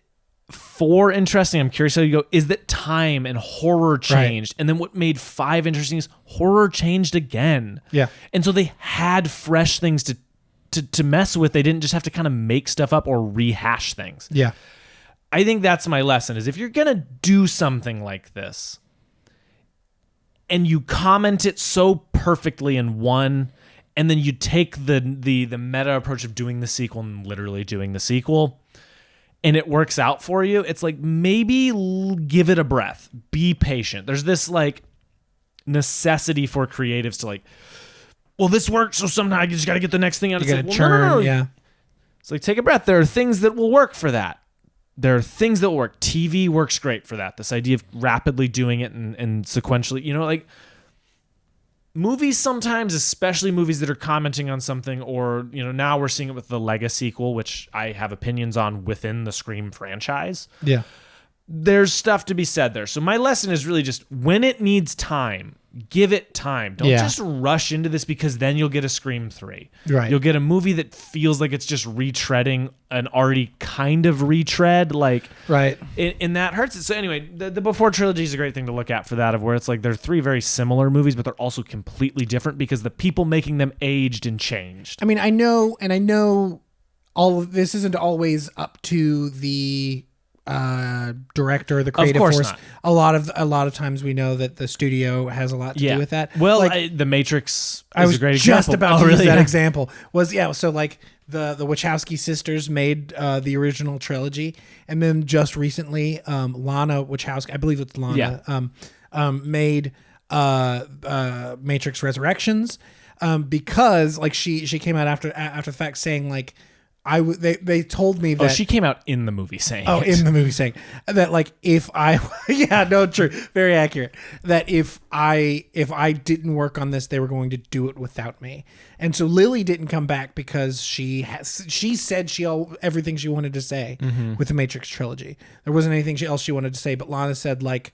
4 interesting, I'm curious how you go, is that time and horror changed. Right. And then what made 5 interesting is horror changed again. Yeah. And so they had fresh things to mess with. They didn't just have to kind of make stuff up or rehash things. Yeah. I think that's my lesson is if you're going to do something like this and you comment it so perfectly in one, and then you take the meta approach of doing the sequel and literally doing the sequel, and it works out for you, it's like maybe give it a breath. Be patient. There's this like necessity for creatives to like, well, this worked, so somehow I just got to get the next thing out. You got to churn, no. Yeah. It's like, take a breath. There are things that will work for that. There are things that will work. TV works great for that. This idea of rapidly doing it and sequentially, you know, like movies sometimes, especially movies that are commenting on something, or, you know, now we're seeing it with the Lega sequel, which I have opinions on within the Scream franchise. Yeah. There's stuff to be said there. So my lesson is really just when it needs time, give it time. Don't just rush into this because then you'll get a Scream 3. Right. You'll get a movie that feels like it's just retreading an already kind of retread. Like, right. And that hurts it. So anyway, the Before trilogy is a great thing to look at for that, of where it's like they're 3 very similar movies, but they're also completely different because the people making them aged and changed. I mean, I know all of this isn't always up to the director, the creative course force. not. A lot of times we know that the studio has a lot to do with that. Well, like, The Matrix I is was a great just example. about to use that Yeah. example. So like the Wachowski sisters made the original trilogy, and then just recently, Lana Wachowski, I believe it's Lana, made Matrix Resurrections, because like she came out after the fact saying like they told me that she came out in the movie saying it. in the movie saying that like if I true, very accurate, that if I didn't work on this, they were going to do it without me. And so Lily didn't come back because she said everything she wanted to say with the Matrix trilogy. There wasn't anything else she wanted to say, but Lana said like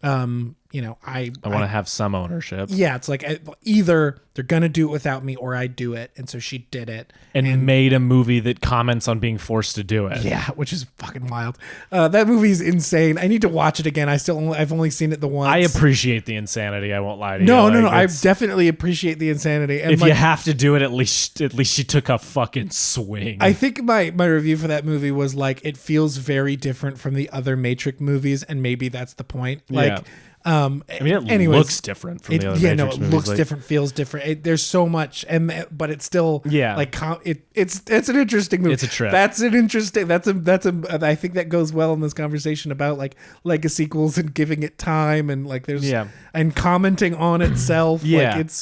I want to have some ownership. Yeah, it's like either they're gonna do it without me or I do it, and so she did it and made a movie that comments on being forced to do it. Yeah, which is fucking wild. That movie's insane. I need to watch it again. I've only seen it the once. I appreciate the insanity. I won't lie to you. No. I definitely appreciate the insanity. And if you have to do it, at least she took a fucking swing. I think my review for that movie was like it feels very different from the other Matrix movies, and maybe that's the point. Like. Yeah. I mean, it looks different from the other Matrix movies. It looks different, feels different. There's so much, but it's still like it's an interesting movie. It's a trip. That's an interesting. That's a. I think that goes well in this conversation about like Lego sequels and giving it time and like there's and commenting on itself. Yeah. Like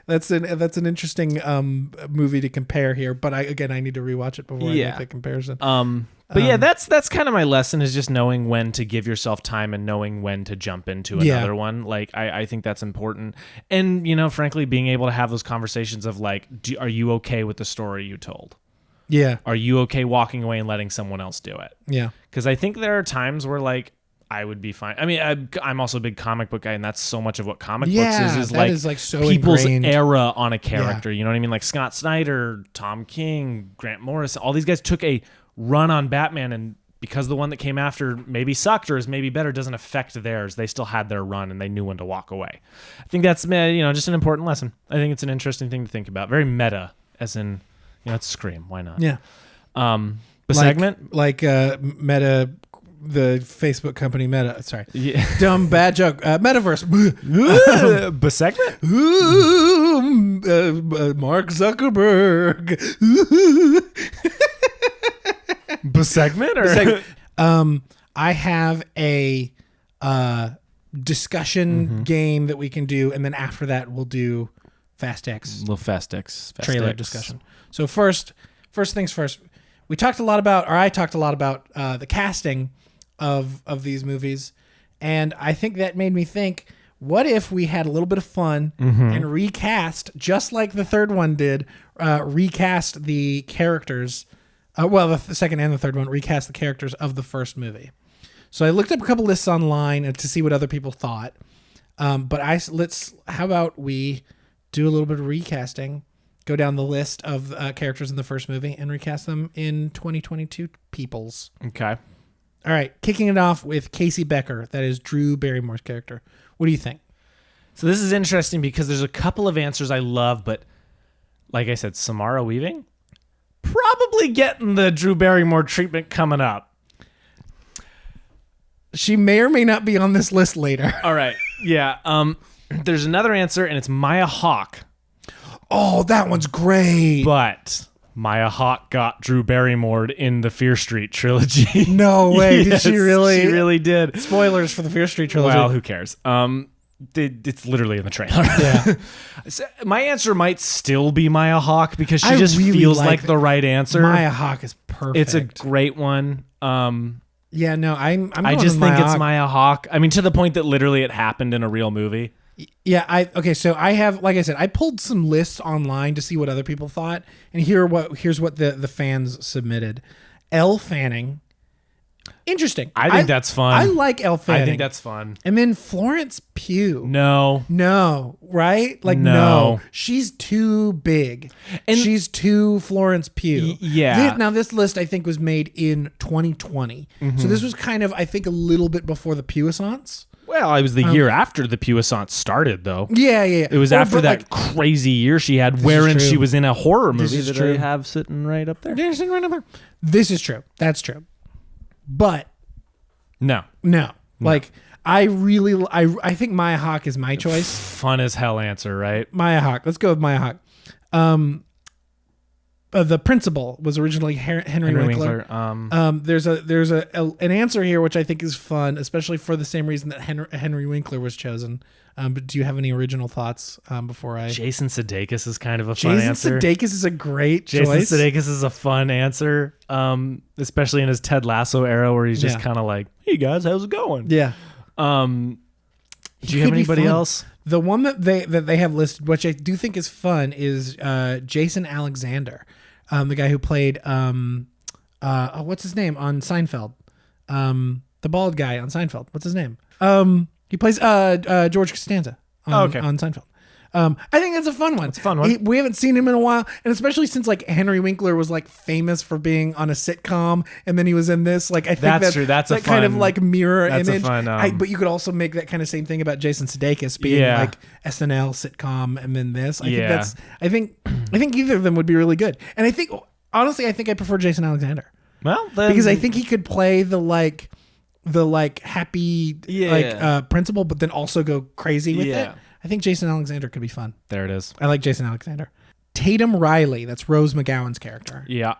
that's an interesting movie to compare here. But I need to rewatch it before I make that comparison. But yeah, that's kind of my lesson, is just knowing when to give yourself time and knowing when to jump into another one. Like, I think that's important. And, frankly, being able to have those conversations of like, are you okay with the story you told? Yeah. Are you okay walking away and letting someone else do it? Yeah. Because I think there are times where like, I would be fine. I mean, I'm also a big comic book guy, and that's so much of what comic books is that is like so people's ingrained. era on a character. You know what I mean? Like Scott Snyder, Tom King, Grant Morrison, all these guys took a run on Batman, and because the one that came after maybe sucked or is maybe better doesn't affect theirs, they still had their run and they knew when to walk away. I think that's just an important lesson. I think it's an interesting thing to think about. Very meta, as in it's Scream. Why not? Yeah. The segment like Meta. The Facebook company Meta, sorry, dumb bad joke. Metaverse, segment. Mark Zuckerberg. Segment or I have a discussion game that we can do, and then after that we'll do Fast X, little Fast X trailer discussion. So first things first. I talked a lot about the casting of these movies, and I think that made me think, what if we had a little bit of fun and recast, just like the third one did, recast the characters, the second and the third one, recast the characters of the first movie. So I looked up a couple lists online to see what other people thought, but how about we do a little bit of recasting, go down the list of characters in the first movie and recast them in 2022 peoples. Okay. All right, kicking it off with Casey Becker. That is Drew Barrymore's character. What do you think? So this is interesting because there's a couple of answers I love, but like I said, Samara Weaving, probably getting the Drew Barrymore treatment coming up. She may or may not be on this list later. All right. Yeah. There's another answer, and it's Maya Hawke. Oh, that one's great. But Maya Hawke got Drew Barrymore in the Fear Street trilogy. No way. Yes, did she really? She really did. Spoilers for the Fear Street trilogy. Well, who cares? It's literally in the trailer. Yeah. So my answer might still be Maya Hawke because she I just really feels like like the right answer. Maya Hawke is perfect. It's a great one. Yeah, no, I just think it's Maya Hawke. I mean, to the point that literally it happened in a real movie. Yeah, so I have, like I said, I pulled some lists online to see what other people thought, and here's what the fans submitted. Elle Fanning. Interesting. I think that's fun. I like Elle Fanning. I think that's fun. And then Florence Pugh. No, right? Like no. She's too big. And she's too Florence Pugh. Yeah. Now this list I think was made in 2020. So this was kind of, I think, a little bit before the Puissance. Well, it was the year after the Puissance started, though. Yeah. It was Well, after but, that crazy year she had, wherein true. she was in a horror movie is that true. I have sitting right up there. There's right over. This is true. That's true. But No. no. Like, I think Maya Hawke is my choice. Fun as hell answer, right? Maya Hawke. Let's go with Maya Hawke. The principal was originally Henry Winkler. There's an answer here which I think is fun, especially for the same reason that Henry Winkler was chosen. But do you have any original thoughts before I? Jason Sudeikis is kind of a fun Jason answer. Sudeikis is a great Jason choice. Sudeikis is a fun answer, especially in his Ted Lasso era where he's just Yeah. kind of like, "Hey guys, how's it going?" Yeah. Do you could have be anybody fun. else? The one that they have listed, which I do think is fun, is Jason Alexander, the guy who played what's his name on Seinfeld, the bald guy on Seinfeld. What's his name? He plays George Costanza on Seinfeld. I think that's a fun one. It's a fun one. We haven't seen him in a while, and especially since like Henry Winkler was like famous for being on a sitcom, and then he was in this. Like I think That's true. That's a that kind of fun- like mirror that's a image. fun, But you could also make that kind of same thing about Jason Sudeikis being Yeah. like SNL sitcom, and then this. Yeah. I think either of them would be really good, and I think honestly, I prefer Jason Alexander Well, then, because I think he could play the happy Yeah. principal, but then also go crazy with Yeah. it. I think Jason Alexander could be fun. there it is. I like Jason Alexander. Tatum Riley, that's Rose McGowan's character. Yeah,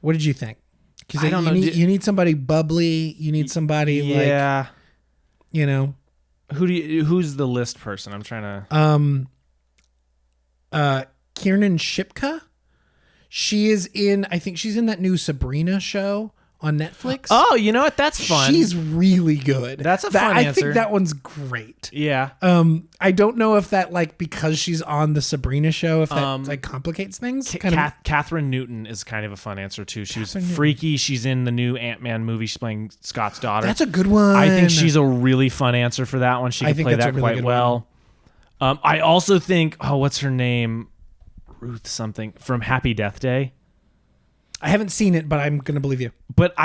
What did you think? Because I don't know. You need somebody bubbly. You need somebody yeah. Who's the list person? I'm trying to. Kiernan Shipka. She is in. I think she's in that new Sabrina show on Netflix. Oh, you know what? That's fun. She's really good. That's a fun I answer. think that one's great. yeah. I don't know if that because she's on the Sabrina show, if that complicates things. Catherine Newton is kind of a fun answer too. She was Catherine Newton. freaky. She's in the new Ant-Man movie. She's playing Scott's daughter. That's a good one. I think she's a really fun answer for that one. She I could think play that's a that really quite good well. I also think, what's her name? Ruth something from Happy Death Day. I haven't seen it, but I'm gonna believe you. But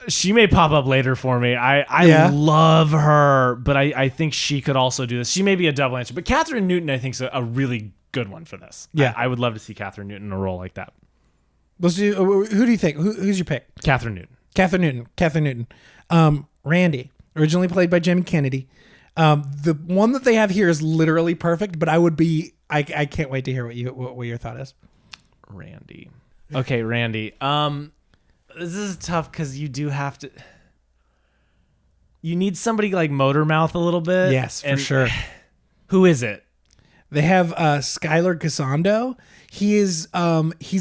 she may pop up later for me. I Yeah. love her, but I think she could also do this. She may be a double answer, but Catherine Newton I think is a really good one for this. Yeah. I would love to see Catherine Newton in a role like that. Let's do. Who do you think? Who's your pick? Catherine Newton. Catherine Newton. Randy, originally played by Jamie Kennedy. The one that they have here is literally perfect, but I can't wait to hear what your thought is. Randy. Okay, Randy. This is tough because you do have to. You need somebody like Motormouth a little bit. Yes, for sure. Who is it? They have Skylar Casando. He's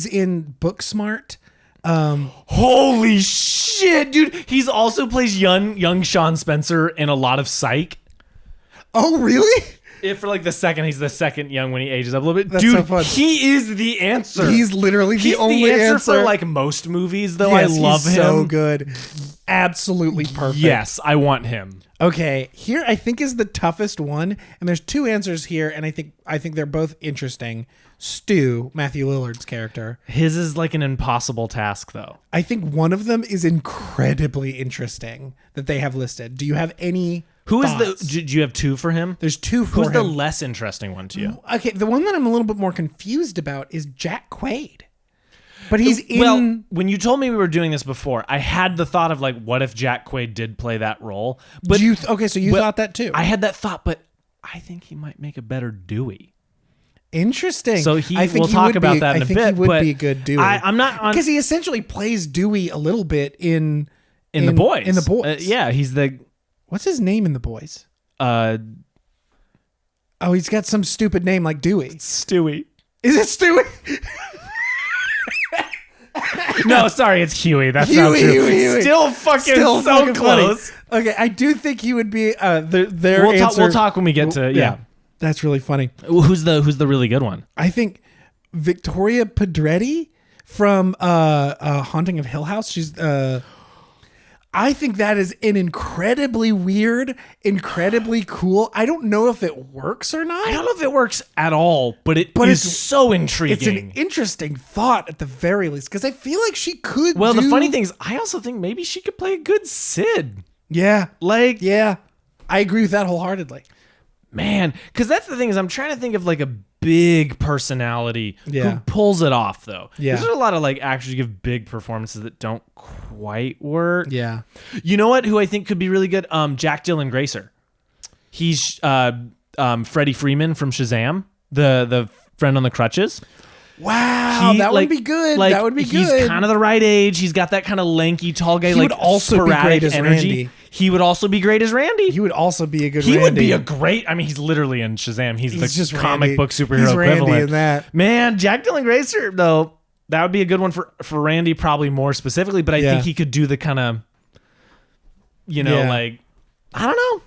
in Booksmart. Holy shit, dude! He's also plays young Sean Spencer in a lot of Psych. Oh, really? If for like the second, he's the second young when he ages up a little bit. That's Dude, so fun. he is the answer. He's literally He's the only answer for like most movies, though. Yes, I love he's him. so good. Absolutely perfect. Yes, I want him. Okay, here I think is the toughest one, and there's two answers here, and I think they're both interesting. Stu, Matthew Lillard's character. His is like an impossible task, though. I think one of them is incredibly interesting that they have listed. Do you have any? Who is thoughts? the? Do you have two for him? There's two for Who's him. the less interesting one to you? Okay, the one that I'm a little bit more confused about is Jack Quaid. But he's in. Well, when you told me we were doing this before, I had the thought of like, what if Jack Quaid did play that role? But so you but thought that too. I had that thought, but I think he might make a better Dewey. Interesting. So I think we'll he talk would about be, that in I a think bit. he would but be a good Dewey. I'm not on because he essentially plays Dewey a little bit in The Boys. In The Boys. Yeah, he's the. What's his name in The Boys? Uh, Oh, he's got some stupid name like Dewey. Stewie. Is it Stewie? No, sorry, it's Huey. That's Huey, not true. Huey. Still fucking Still so fucking funny. close. Okay, I do think he would be their We'll answer. talk when we get to yeah. That's really funny. Who's the really good one? I think Victoria Pedretti from Haunting of Hill House. She's I think that is an incredibly weird, incredibly cool. I don't know if it works or not. I don't know if it works at all, but it's so intriguing. It's an interesting thought at the very least because I feel like she could. Well, the funny thing is, I also think maybe she could play a good Sid. yeah, Like, yeah. I agree with that wholeheartedly. Man, because that's the thing is I'm trying to think of like a big personality Yeah. who pulls it off though. Yeah. There's a lot of like actors who give big performances that don't quite work. Yeah. You know what? Who I think could be really good? Jack Dylan Grazer. He's Freddie Freeman from Shazam, the friend on the crutches. Wow, that would be good. That would be good. He's kind of the right age. He's got that kind of lanky, tall guy. He like would also be sporadic great as energy. Randy. He would also be great as Randy. He would also be a good He Randy. would be a great. I mean, he's literally in Shazam. He's the just comic Randy. book superhero He's Randy equivalent. in that. Man, Jack Dylan Grazer though, that would be a good one for Randy, probably more specifically. But I Yeah. think he could do the kind of, Yeah. like, I don't know.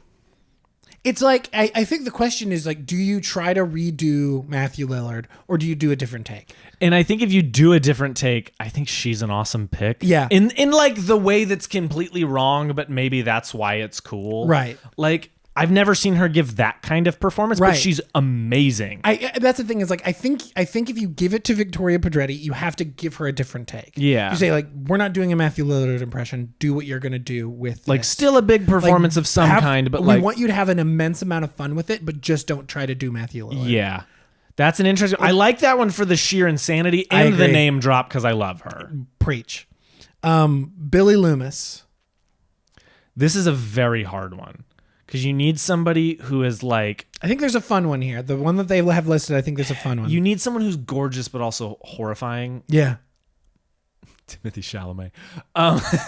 It's like I think the question is like, do you try to redo Matthew Lillard or do you do a different take? And I think if you do a different take, I think she's an awesome pick. Yeah. In like the way that's completely wrong, but maybe that's why it's cool. Right. Like I've never seen her give that kind of performance, Right. but she's amazing. That's the thing is like I think if you give it to Victoria Pedretti, you have to give her a different take. Yeah. You say like, we're not doing a Matthew Lillard impression. Do what you're gonna do with Like this. still a big performance of some kind, but we like want you to have an immense amount of fun with it, but just don't try to do Matthew Lillard. yeah. That's an interesting. I like that one for the sheer insanity I and the agree. name drop because I love her. Preach. Billy Loomis. This is a very hard one because you need somebody who is like I think there's a fun one here. The one that they have listed, I think there's a fun one. you need someone who's gorgeous but also horrifying. Yeah. Timothy Chalamet.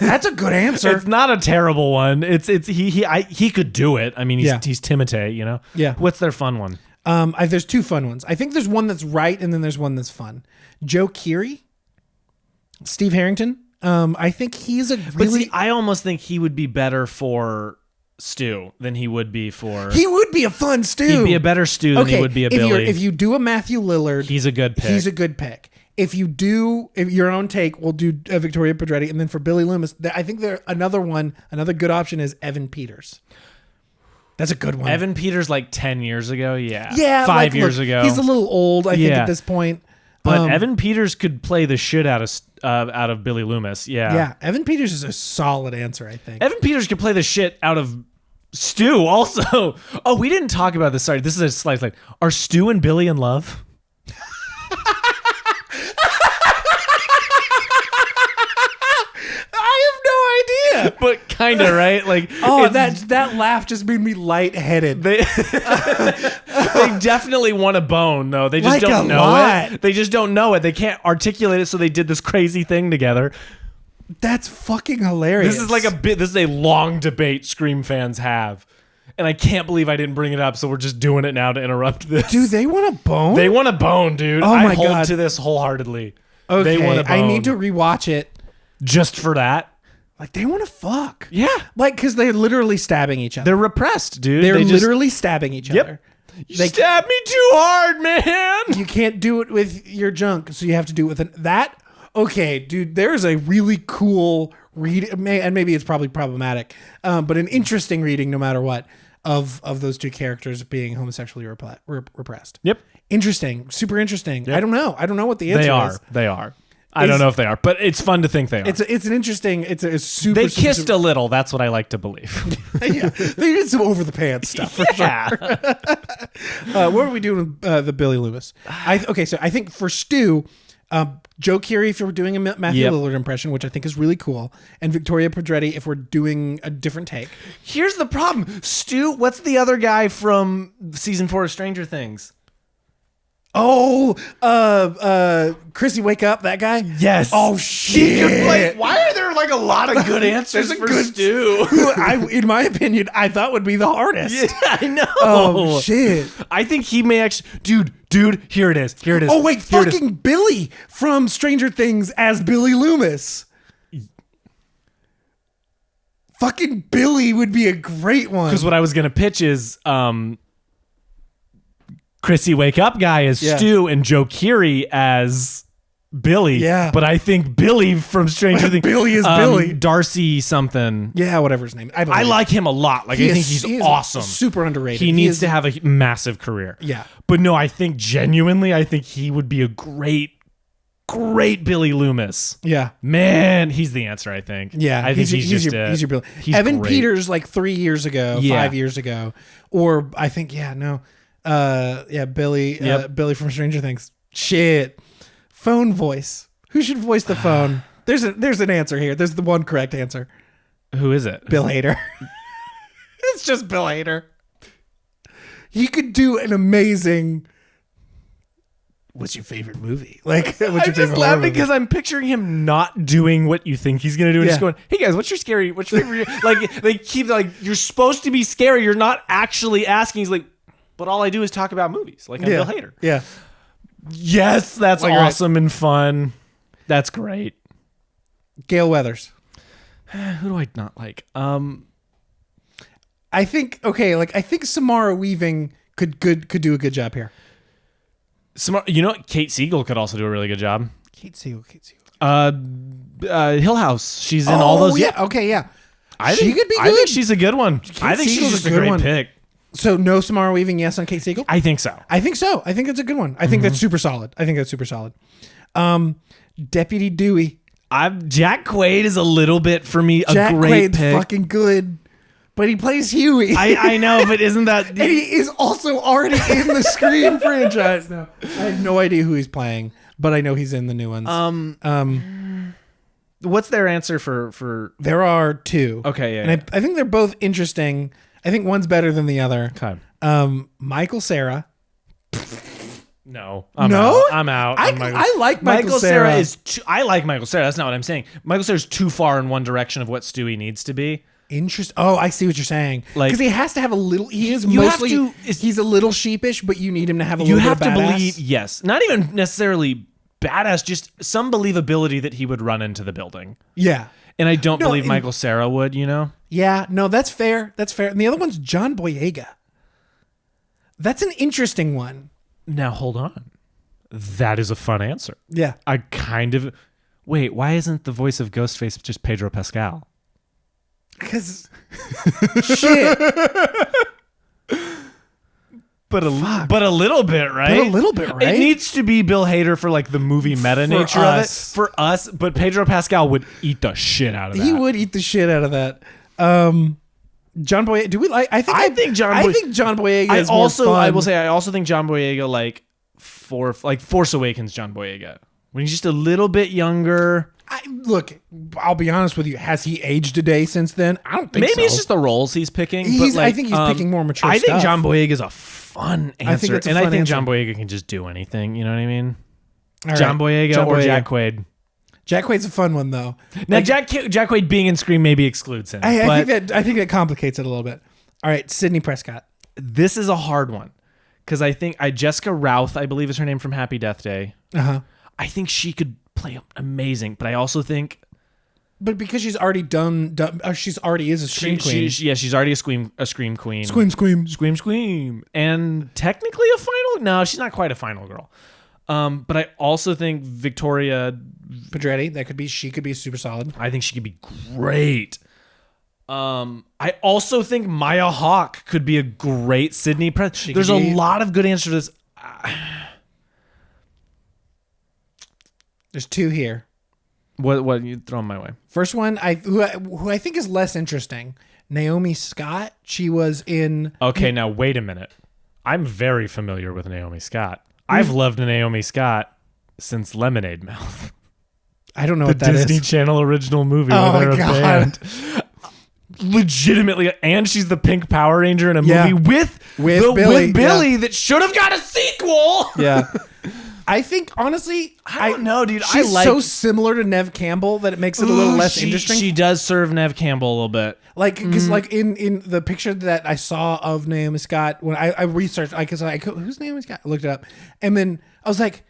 That's a good answer. It's not a terrible one. He could do it. I mean, he's Yeah. Timotei, you know. Yeah. What's their fun one? There's two fun ones. I think there's one that's right, and then there's one that's fun. Joe Keery, Steve Harrington. I think he's a But really. see, I almost think he would be better for Stu than he would be for. He would be a fun Stu. He'd be a better Stu than he would be a Billy. If you do a Matthew Lillard, He's a good pick. He's a good pick. If your own take, we'll do Victoria Pedretti, and then for Billy Loomis, I think another good option is Evan Peters. That's a good one. Evan Peters like 10 years ago, yeah. Yeah, 5 look, years ago. He's a little old, I think, Yeah. at this point. But Evan Peters could play the shit out of Billy Loomis, yeah. Yeah, Evan Peters is a solid answer, I think. Evan Peters could play the shit out of Stu also. Oh, we didn't talk about this. Sorry, this is a slight like, are Stu and Billy in love? I have no idea. But kind of, right? Like, Oh, it's- that laugh just made me lightheaded. They definitely want a bone, though. They just Like don't a know lot. it. They just don't know it. They can't articulate it, so they did this crazy thing together. That's fucking hilarious. This is like this is a long debate Scream fans have. And I can't believe I didn't bring it up, so we're just doing it now to interrupt this. Do they want a bone? They want a bone, dude. Oh my I hold God. to this wholeheartedly. Okay, They want a bone. I need to rewatch it. Just for that. Like, they want to fuck. Yeah. Like, because they're literally stabbing each other. They're repressed, dude. They're They just- literally stabbing each Yep. other. You They- stabbed me too hard, man. You can't do it with your junk, so you have to do it with that. Okay, dude, there's a really cool read, and maybe it's probably problematic, but an interesting reading, no matter what, of those two characters being homosexually repressed. Yep. Interesting, super interesting. I don't know what the answer They are. is. They are. I don't know if they are, but it's fun to think they are. It's an interesting. It's a super. They super, kissed super, a little. That's what I like to believe. yeah, they did some over the pants stuff. For sure. Yeah. What are we doing with the Billy Loomis? So I think for Stu, Joe Keery, if we're doing a Matthew Yep. Lillard impression, which I think is really cool, and Victoria Pedretti if we're doing a different take. Here's the problem. Stu, what's the other guy from season 4 of Stranger Things? Oh, Chrissy, wake up, that guy. Yes. Oh shit. why are there like a lot of good answers There's a for good- Stu? Who in my opinion, I thought would be the hardest. Yeah, I know. Oh shit. I think he may actually. Dude, here it is. Here it is. Oh wait, Here it is. fucking Billy from Stranger Things as Billy Loomis. Fucking Billy would be a great one. Because what I was gonna pitch is Chrissy Wake Up guy as Yeah. Stu and Joe Keery as Billy. Yeah. But I think Billy from Stranger Things. Billy is Billy. Darcy something. Yeah, whatever his name. I believe. like him a lot. Like He I think is- he's he is awesome. super underrated. He He needs is- to have a massive career. Yeah. But no, I think genuinely, I think he would be a great great Billy Loomis. Yeah. Man, he's the answer, I think. Yeah, I think he's just he's your Billy. he's Evan great. Peters like 3 years ago, Yeah. 5 years ago, or I think Billy, Yep. Billy from Stranger Things. Shit, phone voice. Who should voice the phone? There's an answer here. There's the one correct answer. Who is it? Bill Hader. It's just Bill Hader. He could do an amazing. What's your favorite movie? Like, what's your I'm favorite just horror laughing movie? because I'm picturing him not doing what you think he's gonna do, and just Yeah. going, "Hey guys, what's your favorite?" Like they keep like, "You're supposed to be scary. You're not actually asking." He's like, "But all I do is talk about movies." Like I'm Yeah. Bill Hader. Yeah. Yes, that's Like, right. awesome and fun. That's great. Gail Weathers. Who do I not like? I think I think Samara Weaving could do a good job here. Kate Siegel could also do a really good job. Kate Siegel. Hill House. She's in all those. Yeah. Okay. Yeah. I She think, could be I think good. she's a good one. I think Siegel's she's just a a good great one. pick. So no Samara Weaving. Yes on Kate Siegel. I think so. I think so. I think it's a good one. I think that's super solid. Deputy Dewey. Jack Quaid is a little bit for me a Jack great Quaid's pick. fucking good, but he plays Huey. I know, but isn't that and he is also already in the Scream franchise now. I have no idea who he's playing, but I know he's in the new ones. what's their answer for? There are two. Okay, yeah, and I think they're both interesting. I think one's better than the other. Okay. Michael Cera. No, No? I'm out. I like Michael Cera. I like Michael Cera. That's not what I'm saying. Michael Cera's too far in one direction of what Stewie needs to be. Interest. Oh, I see what you're saying. Like- Because he has to have a little. He is You have mostly. to- He's a little sheepish, but you need him to have a You little have bit to of badass. believe, yes, not even necessarily badass, just some believability that he would run into the building. Yeah. And I don't No, believe and- Michael Cera would. Yeah. No, that's fair. That's fair. And the other one's John Boyega. That's an interesting one. Now hold on. That is a fun answer. Yeah. I kind of wait. Why isn't the voice of Ghostface just Pedro Pascal? Because shit. But a little bit, right? But a little bit, right? It needs to be Bill Hader for like the movie meta nature of it us. for us. But Pedro Pascal would eat the shit out of that. He would eat the shit out of that. John Boyega. Do we like? I think John Boyega. I Is more fun. I will say I also think John Boyega like Force Awakens John Boyega when he's just a little bit younger. Look, I'll be honest with you. Has he aged a day since then? I don't think Maybe so. it's just the roles he's picking. I think he's picking more mature I think stuff. John Boyega is a fun answer, I think it's a and fun I think answer. John Boyega can just do anything. You know what I mean? All John right. Boyega or Jack Quaid. Jack Quaid's a fun one though. Now Jack Quaid being in Scream maybe excludes him. I think that complicates it a little bit. All right, Sidney Prescott. This is a hard one because I think Jessica Routh, I believe is her name from Happy Death Day. I think she could play amazing, but I also think But because she's already she's already is a scream queen. she's already a scream queen. Scream. And technically a final. No, she's not quite a final girl. But I also think Victoria Pedretti. She could be super solid. I think she could be great. I also think Maya Hawke could be a great Sidney Prescott. There's a lot of good answers to this. There's two here. What you throwing my way? First one, who I think is less interesting. Naomi Scott. She was in. Okay, now wait a minute. I'm very familiar with Naomi Scott. I've loved Naomi Scott since Lemonade Mouth. I don't know The what that Disney is. Channel original movie. Oh where they're my a God. band. Legitimately, and she's the pink Power Ranger in a Yeah. movie with Billy, Billy that should have got a sequel. Yeah. I think honestly, I don't know, dude. She's so similar to Nev Campbell that it makes it a little less interesting. She does serve Nev Campbell a little bit. Like, because like in the picture that I saw of Naomi Scott when I researched, who's Naomi Scott? I looked it up, and then I was like,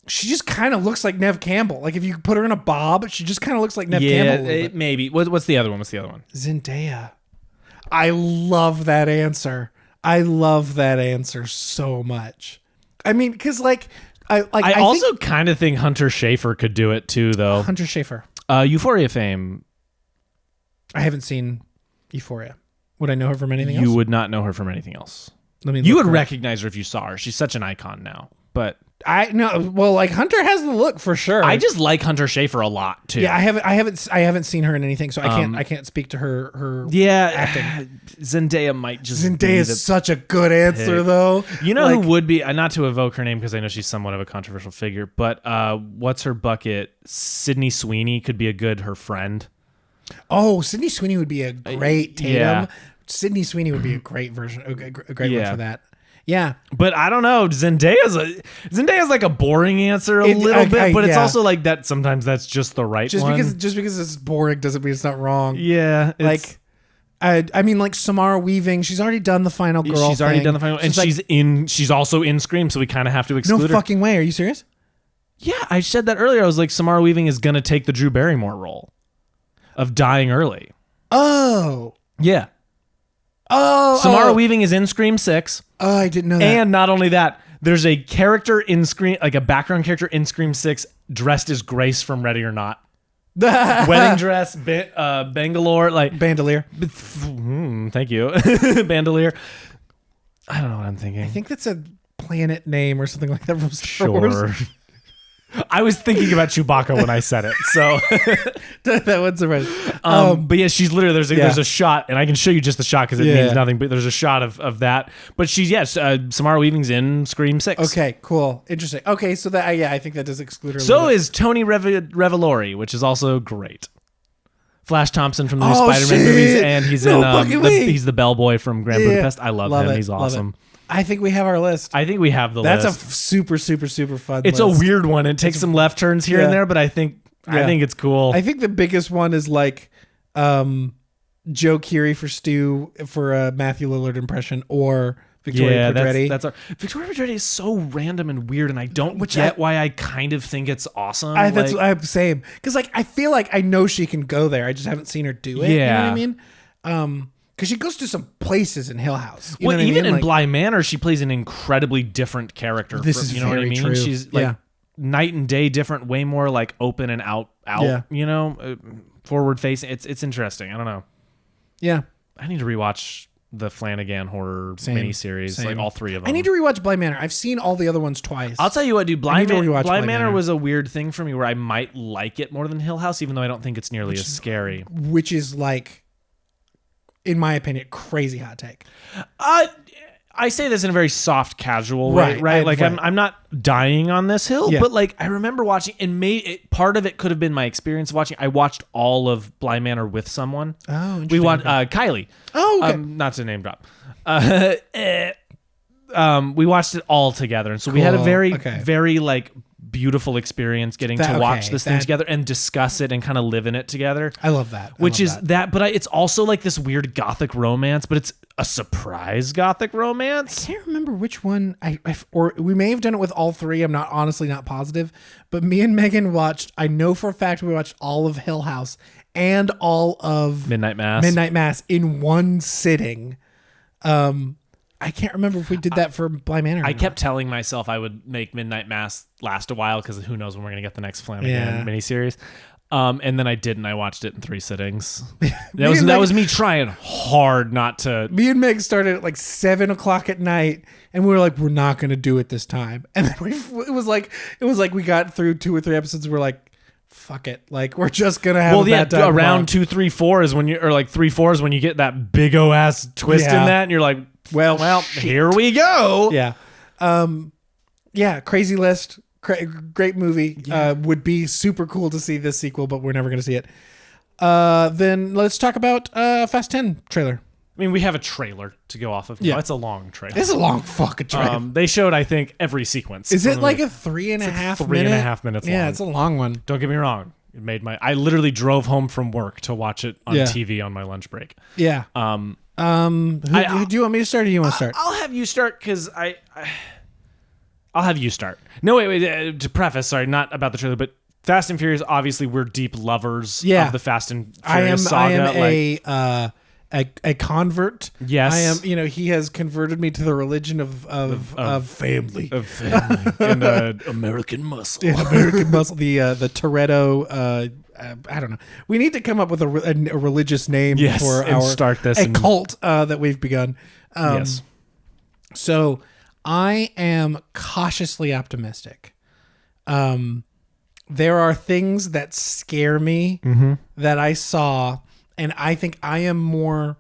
she just kind of looks like Nev Campbell. Like if you put her in a bob, she just kind of looks like Nev Campbell a little bit. Maybe. What's the other one? Zendaya. I love that answer. I love that answer so much. I mean, because I also kind of think Hunter Schafer could do it too, though. Hunter Schafer. Euphoria fame. I haven't seen Euphoria. Would I know her from anything else? You would not know her from anything else. Let me You look would her up. recognize her if you saw her. She's such an icon now. But I no. Well, like Hunter has the look for sure. I just like Hunter Schafer a lot too. Yeah, I haven't seen her in anything, so I can't speak to her. Yeah, acting. Zendaya might just Zendaya be is such a good answer, pick. though. You know Like, who would be, not to evoke her name because I know she's somewhat of a controversial figure, but what's her bucket? Sydney Sweeney could be her friend. Oh, Sydney Sweeney would be a great Tatum. yeah. Sydney Sweeney would be a great version, a great one for that. Yeah, But I don't know. Zendaya's like a boring answer a little bit, but it's also like that. Sometimes that's just the right one. just because it's boring doesn't mean it's not wrong. Yeah, Like, I mean, like Samara Weaving, she's already done the Final Girl. she's already done the final, and she's also in Scream, so we kind of have to exclude no her. fucking way. Are you serious? Yeah, I said that earlier. I was like, Samara Weaving is gonna take the Drew Barrymore role of dying early. Oh, Yeah. oh, Samara oh. Weaving is in Scream 6. Oh, I didn't know that. And not only that, there's a character in Scream, like a background character in Scream 6 dressed as Grace from Ready or Not. Wedding dress, Bangalore, like... Bandolier. Thank you. Bandolier. I don't know what I'm thinking. I think that's a planet name or something like that from Star Wars. Sure. I was thinking about Chewbacca when I said it, so... That one's surprising. But yeah, she's literally there's a shot, and I can show you just the shot because it means nothing. But there's a shot of that. But she's Samara Weaving's in Scream 6. Okay, cool, interesting. Okay, so that I think that does exclude her. So is Tony Revolori, which is also great. Flash Thompson from the new Oh, Spider-Man shit. movies, and he's No in fucking way. he's the bellboy from Grand Budapest. I love him. it, He's love awesome. it. I think we have our list. I think we have the That's list. a super fun. It's list. a weird one. It takes some left turns here and Yeah. there, but I think it's cool. I think the biggest one is like Joe Keery for Stu for a Matthew Lillard impression, or Victoria Pedretti. That's Victoria Pedretti is so random and weird, and I don't get why I kind of think it's awesome. I'm same because like I feel like I know she can go there. I just haven't seen her do it. Yeah. You know what I mean? Because she goes to some places in Hill House. You Well, know what even I mean? in Like, Bly Manor, she plays an incredibly different character. This is you know what I very mean? true. She's like Yeah. night and day different, way more like open and out. Yeah. You know, forward facing. It's interesting. I don't know. yeah. I need to rewatch the Flanagan horror miniseries, Same. like all three of them. I need to rewatch Bly Manor. I've seen all the other ones twice. I'll tell you what, dude. I need to rewatch Bly Bly Manor Manor. was a weird thing for me, where I might like it more than Hill House, even though I don't think it's nearly as scary. which is like, in my opinion, crazy hot take. I say this in a very soft, casual way, right? Like right. I'm not dying on this hill, Yeah. but like I remember watching, and part of it could have been my experience watching. I watched all of Bly Manor with someone. Oh, we interesting. watched Kylie. Oh, okay. Not to name drop. We watched it all together, and so we had a Cool. very, Okay. very like beautiful experience getting That- to watch okay, this thing that- together and discuss it and kind of live in it together. I love that. Which is that, but it's also like this weird gothic romance, but it's a surprise gothic romance. I can't remember which one or we may have done it with all three. I'm honestly not positive, but me and Megan watched. I know for a fact we watched all of Hill House and all of Midnight Mass. in one sitting. I can't remember if we did that for Bly Manor. I kept telling myself I would make Midnight Mass last a while because who knows when we're gonna get the next Flanagan miniseries. And then I didn't. I watched it in 3 sittings. That was me trying hard not to. Me and Meg started at like 7:00 at night, and we were like, "We're not going to do it this time." And then it was like we got through 2 or 3 episodes. And we're like, "Fuck it!" Like we're just gonna have. Well, yeah, that time around tomorrow. 2, 3, 4 is when or like 3, 4 is when you get that big o ass twist Yeah. in that, and you're like, well, here we go. Yeah, yeah. Crazy list. Great movie. Would be super cool to see this sequel, but we're never going to see it. Then let's talk about Fast 10 trailer. I mean, we have a trailer to go off of. Yeah. No, it's a long trailer. It's a long fucking trailer. They showed, I think, every sequence. Is it from like the- a 3.5 3 and a half minutes Yeah, long. it's a long one. Don't get me wrong. It made I literally drove home from work to watch it on Yeah. TV on my lunch break. Yeah. Um, Who do you want me to start, or do you want to start? I'll have you start because I'll have you start. No, wait. To preface, sorry, not about the trailer, but Fast and Furious. Obviously, we're deep lovers Yeah. of the Fast and I am. Furious I saga. am a convert. Yes. I am. You know, he has converted me to the religion of family. of family and American muscle. American muscle. The Toretto. I don't know. We need to come up with a religious name Yes, for and our start this a and- cult that we've begun. Yes. So I am cautiously optimistic. There are things that scare me that I saw, and I think I am more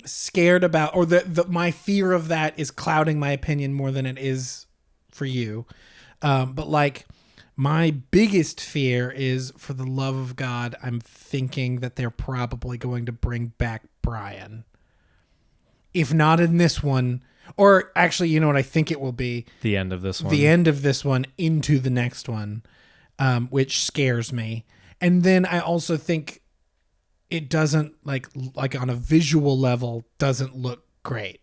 scared about, or my fear of that is clouding my opinion more than it is for you. But like, my biggest fear is, for the love of God, I'm thinking that they're probably going to bring back Brian. If not in this one, or actually, you know what I think it will be? The end of this one. The end of this one into the next one, which scares me. And then I also think it doesn't, like on a visual level, doesn't look great.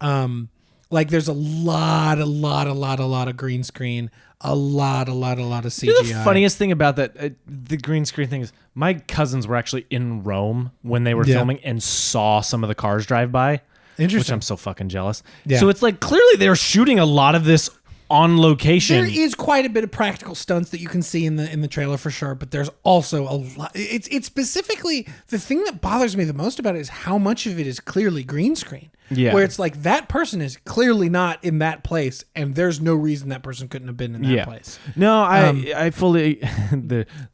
Like, there's a lot of green screen, a lot of CGI. You know, the funniest thing about that, the green screen thing is, my cousins were actually in Rome when they were filming and saw some of the cars drive by. Interesting. Which I'm so fucking jealous. Yeah. So it's like, clearly they were shooting a lot of this on location. There is quite a bit of practical stunts that you can see in the trailer for sure, but there's also a lot. It's specifically, the thing that bothers me the most about it is how much of it is clearly green screen. Yeah. Where it's like, that person is clearly not in that place, and there's no reason that person couldn't have been in that place. No, I fully.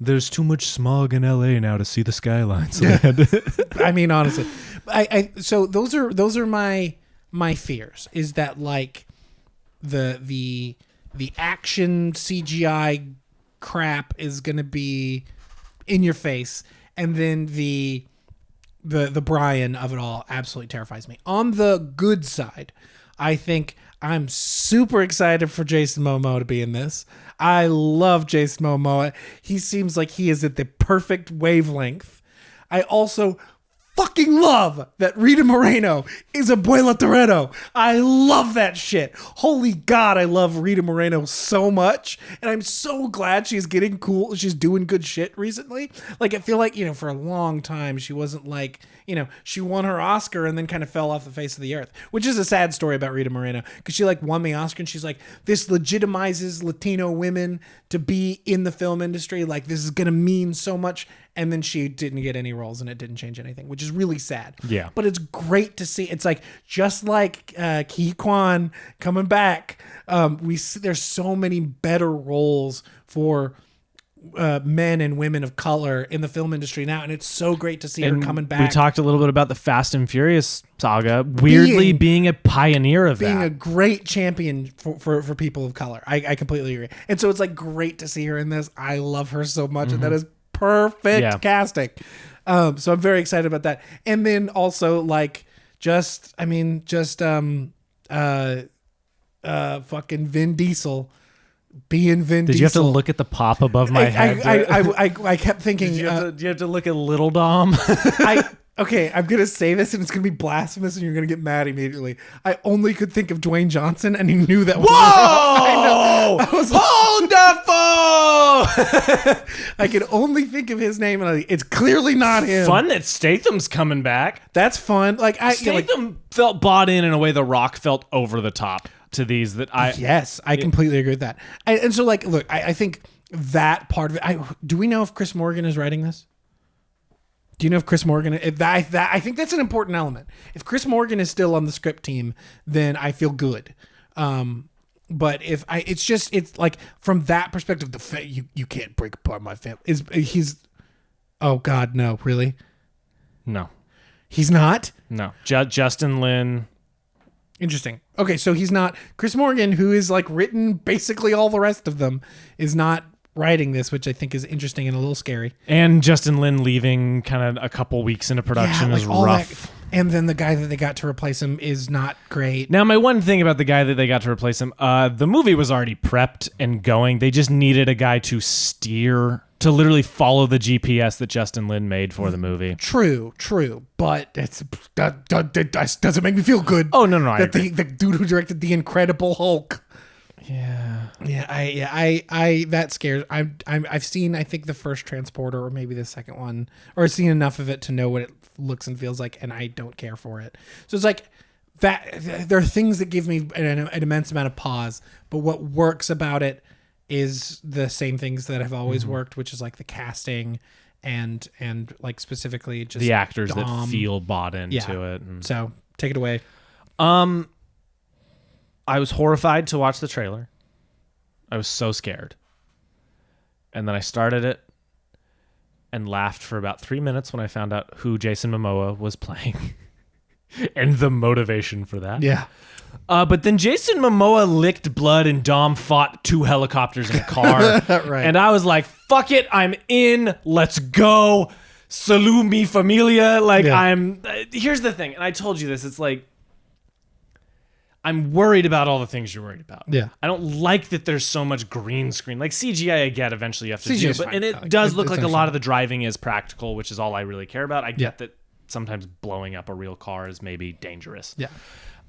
There's too much smog in LA now to see the skyline. So I mean, honestly, so those are my fears, is that like the action CGI crap is going to be in your face, and then the Brian of it all absolutely terrifies me. On the good side, I think I'm super excited for Jason Momoa to be in this. I love Jason Momoa. He seems like he is at the perfect wavelength. I also fucking love that Rita Moreno is Abuela Toretto. I love that shit. Holy God, I love Rita Moreno so much. And I'm so glad she's getting cool. She's doing good shit recently. Like, I feel like, you know, for a long time, she wasn't like, you know, she won her Oscar and then kind of fell off the face of the earth, which is a sad story about Rita Moreno, because she like won the Oscar and she's like, this legitimizes Latino women to be in the film industry. Like, this is going to mean so much. And then she didn't get any roles, and it didn't change anything, which is really sad. Yeah. But it's great to see. It's like, just like Ki Kwan coming back, there's so many better roles for men and women of color in the film industry now, and it's so great to see her coming back. We talked a little bit about the Fast and Furious saga, weirdly being a pioneer of being that. a great champion for people of color. I completely agree. And so it's like great to see her in this. I love her so much, and that is perfect casting. So I'm very excited about that. And then also like fucking Vin Diesel being Vin Diesel. Did you have to look at the pop above my head? I kept thinking. Do you have to look at Little Dom? Okay, I'm going to say this and it's going to be blasphemous and you're going to get mad immediately. I only could think of Dwayne Johnson and he knew that was wrong. I know. I was hold the phone! I could only think of his name and it's clearly not him. Fun that Statham's coming back. That's fun. Like Statham felt bought in a way The Rock felt over the top to these that I... Yes, I completely agree with that. And so like, look, I think that part of it... do we know if Chris Morgan is writing this? Do you know if Chris Morgan? I think that's an important element. If Chris Morgan is still on the script team, then I feel good. But it's like from that perspective, you can't break apart my family. Oh God, no, really? No, he's not. No, Justin Lin. Interesting. Okay, so he's not Chris Morgan, who is like written basically all the rest of them, is not writing this, which I think is interesting and a little scary. And Justin Lin leaving kind of a couple weeks into production is rough. And then the guy that they got to replace him is not great. Now, my one thing about the guy that they got to replace him, the movie was already prepped and going. They just needed a guy to steer, to literally follow the GPS that Justin Lin made for the movie. True. But that doesn't make me feel good. Oh, no. That the dude who directed The Incredible Hulk. Yeah. I that scares. I've seen, I think, the first Transporter or maybe the second one, or I've seen enough of it to know what it looks and feels like, and I don't care for it. So it's like that. There are things that give me an immense amount of pause, but what works about it is the same things that have always worked, which is like the casting and like specifically just the actors that feel bought into it. So take it away. I was horrified to watch the trailer. I was so scared. And then I started it and laughed for about 3 minutes when I found out who Jason Momoa was playing and the motivation for that. Yeah. But then Jason Momoa licked blood and Dom fought 2 helicopters in a car. Right. And I was like, fuck it, I'm in. Let's go. Salute mi familia. Like, here's the thing. And I told you this. It's like, I'm worried about all the things you're worried about. Yeah. I don't like that there's so much green screen. Like CGI, I get eventually you have to CGI do, is but fine. and it Like, does look it's like a lot of the driving is practical, which is all I really care about. I get that sometimes blowing up a real car is maybe dangerous. Yeah.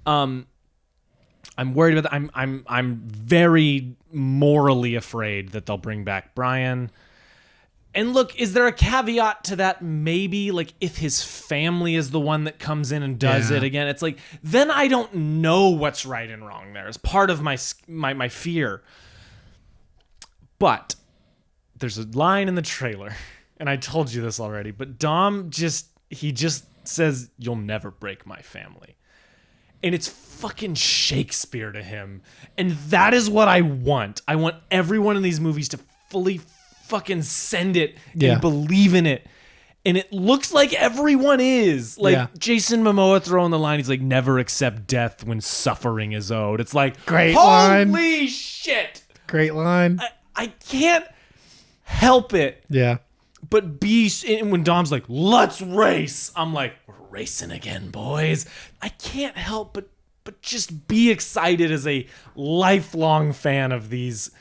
I'm worried about that. I'm very morally afraid that they'll bring back Brian. And look, is there a caveat to that? Maybe, like, if his family is the one that comes in and does it again, it's like, then I don't know what's right and wrong there. It's part of my fear. But there's a line in the trailer, and I told you this already, but Dom just says, "You'll never break my family." And it's fucking Shakespeare to him. And that is what I want. I want everyone in these movies to fully fucking send it and believe in it. And it looks like everyone is. Like Jason Momoa throwing the line, he's like, "Never accept death when suffering is owed." It's like, Great holy line. shit. Great line. I can't help it. Yeah. But when Dom's like, "Let's race," I'm like, "We're racing again, boys." I can't help but just be excited as a lifelong fan of these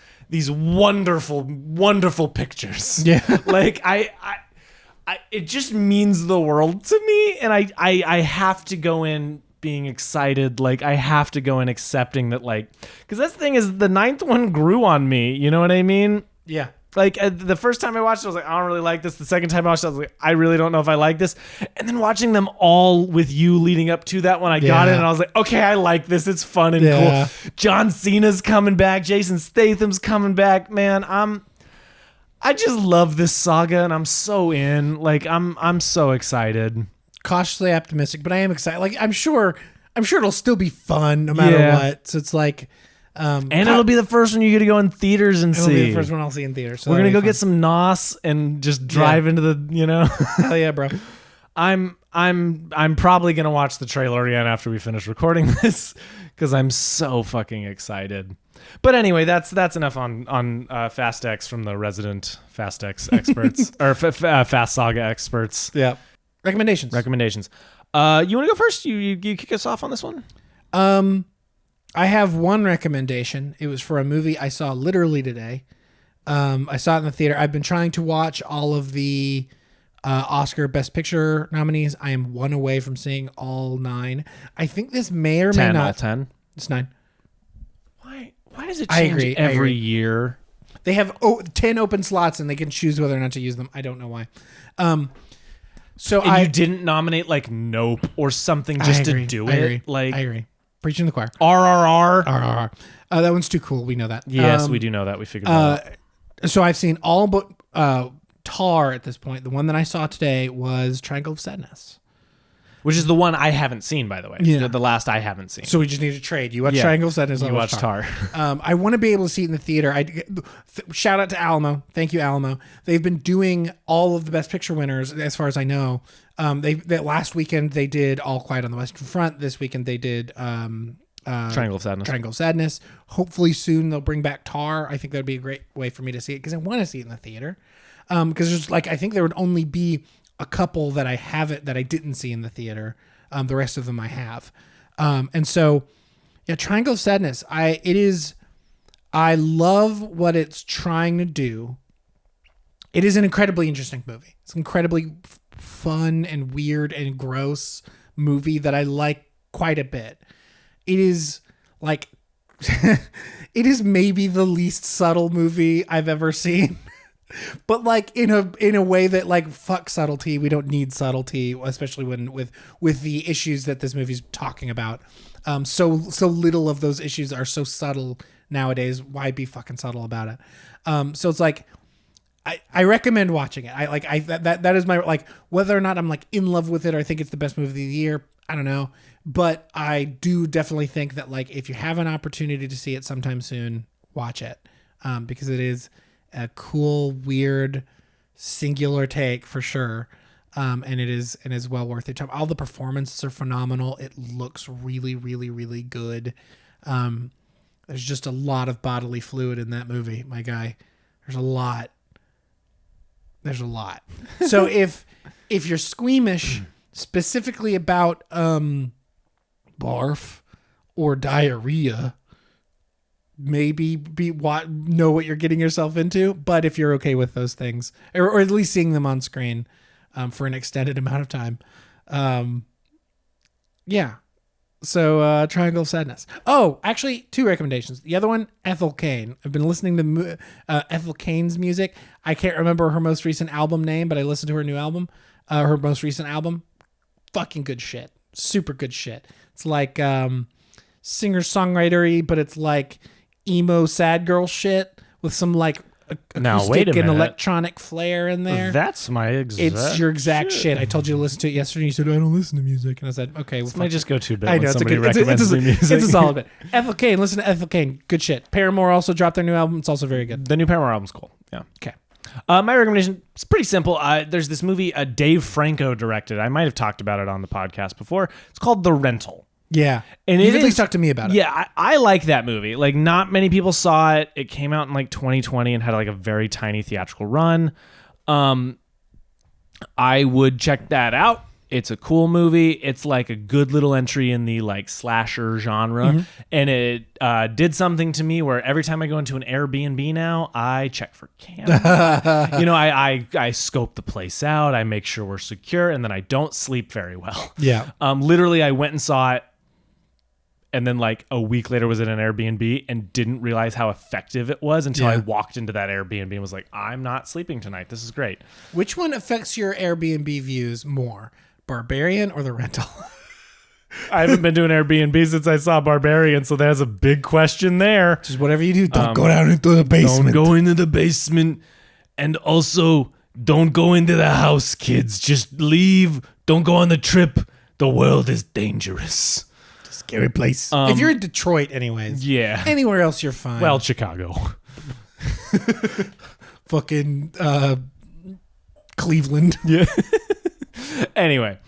wonderful, wonderful pictures. Yeah. Like I it just means the world to me, and I have to go in being excited. Like, I have to go in accepting that, like, because that's the thing is the 9th one grew on me. You know what I mean? Yeah. Like, the first time I watched it, I was like, I don't really like this. The second time I watched it, I was like, I really don't know if I like this. And then watching them all with you leading up to that one, I got it, and I was like, okay, I like this. It's fun and cool. John Cena's coming back. Jason Statham's coming back. Man, I just love this saga, and I'm so in. Like, I'm so excited. Cautiously optimistic, but I am excited. Like, I'm sure it'll still be fun no matter what. So it's like... and it'll be the first one you get to go in theaters and see. It'll be the first one I'll see in theaters. So we're gonna go get some nos and just drive into the, you know. Hell yeah, bro. I'm probably gonna watch the trailer again after we finish recording this because I'm so fucking excited. But anyway, that's enough on Fast X from the resident Fast X experts or Fast Saga experts. Yeah. Recommendations. You want to go first? You kick us off on this one. I have one recommendation. It was for a movie I saw literally today. I saw it in the theater. I've been trying to watch all of the Oscar Best Picture nominees. I am one away from seeing all 9. I think this may or may 10, not. all 10. It's 9. Why does it change every year? They have 10 open slots and they can choose whether or not to use them. I don't know why. You didn't nominate like Nope or something just to do it. I agree. Preaching the choir. RRR. That one's too cool. We know that. Yes, we do know that. We figured that out. So I've seen all but Tar at this point. The one that I saw today was Triangle of Sadness. Which is the one I haven't seen, by the way. Yeah. The last I haven't seen. So we just need to trade. You watch Triangle of Sadness. You watch Tar. I want to be able to see it in the theater. Shout out to Alamo. Thank you, Alamo. They've been doing all of the Best Picture winners, as far as I know. That last weekend they did All Quiet on the Western Front. This weekend they did Triangle of Sadness. Triangle of Sadness. Hopefully soon they'll bring back Tar. I think that'd be a great way for me to see it because I want to see it in the theater. Because there's I think there would only be a couple that I didn't see in the theater. The rest of them I have. And so, yeah, Triangle of Sadness. I love what it's trying to do. It is an incredibly interesting movie. It's an incredibly fun and weird and gross movie that I like quite a bit. It is it is maybe the least subtle movie I've ever seen. But in a way that fuck subtlety. We don't need subtlety, especially when with the issues that this movie's talking about. So little of those issues are so subtle nowadays. Why be fucking subtle about it? So it's I recommend watching it. That is my whether or not I'm in love with it or I think it's the best movie of the year. I don't know. But I do definitely think that like if you have an opportunity to see it sometime soon, watch it. Because it is a cool, weird, singular take for sure. And it is well worth it. All the performances are phenomenal. It looks really, really, really good. There's just a lot of bodily fluid in that movie, my guy. There's a lot. So if you're squeamish specifically about barf or diarrhea, maybe know what you're getting yourself into. But if you're okay with those things, or at least seeing them on screen for an extended amount of time, yeah. So Triangle of Sadness. Oh, actually, 2 recommendations. The other one, Ethel Cain. I've been listening to Ethel Cain's music. I can't remember her most recent album name, but I listened to her new album. Her most recent album, fucking good shit. Super good shit. It's like singer-songwriter-y, but it's like emo sad girl shit with some like Now, wait a acoustic and minute. electronic flair in there. That's my exact. It's your exact shit. I told you to listen to it yesterday. You said, I don't listen to music. And I said, okay. Well, This might just go too bad I when know, it's a somebody good, recommends new music. it's a solid bit. Ethel Cain, listen to Ethel Cain. Good shit. Paramore also dropped their new album. It's also very good. The new Paramore album's cool. Yeah. Okay. My recommendation is pretty simple. There's this movie Dave Franco directed. I might have talked about it on the podcast before. It's called The Rental. Yeah. And You've it at least is- talked to me about it. Yeah, I like that movie. Like, not many people saw it. It came out in like 2020 and had like a very tiny theatrical run. I would check that out. It's a cool movie. It's like a good little entry in the like slasher genre. And it did something to me where every time I go into an Airbnb now, I check for cameras. I scope the place out. I make sure we're secure, and then I don't sleep very well. Yeah. Literally, I went and saw it, and then like a week later was in an Airbnb and didn't realize how effective it was until I Yeah. walked into that Airbnb and was like, I'm not sleeping tonight. This is great. Which one affects your Airbnb views more? Barbarian or The Rental? I haven't been to an Airbnb since I saw Barbarian, so there's a big question there. Just whatever you do, don't go down into the basement. Don't go into the basement, and also don't go into the house, kids. Just leave. Don't go on the trip. The world is dangerous. Scary place. If you're in Detroit, anyways. Yeah. Anywhere else, you're fine. Well, Chicago. fucking Cleveland. Yeah. Anyway,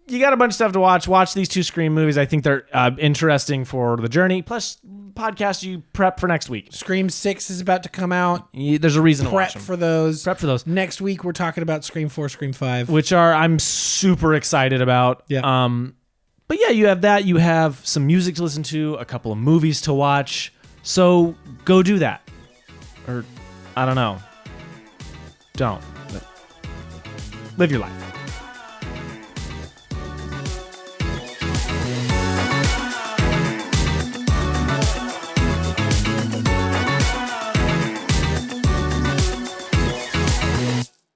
you got a bunch of stuff to watch. Watch these 2 Scream movies. I think they're interesting for the journey. Plus, podcast you prep for next week. Scream 6 is about to come out. There's a reason to watch Prep them. for those. Prep for those, Next week, we're talking about Scream 4, Scream 5. which I'm super excited about. Yeah. But yeah, you have that. You have some music to listen to, a couple of movies to watch. So go do that. Or, I don't know. Don't. Live your life.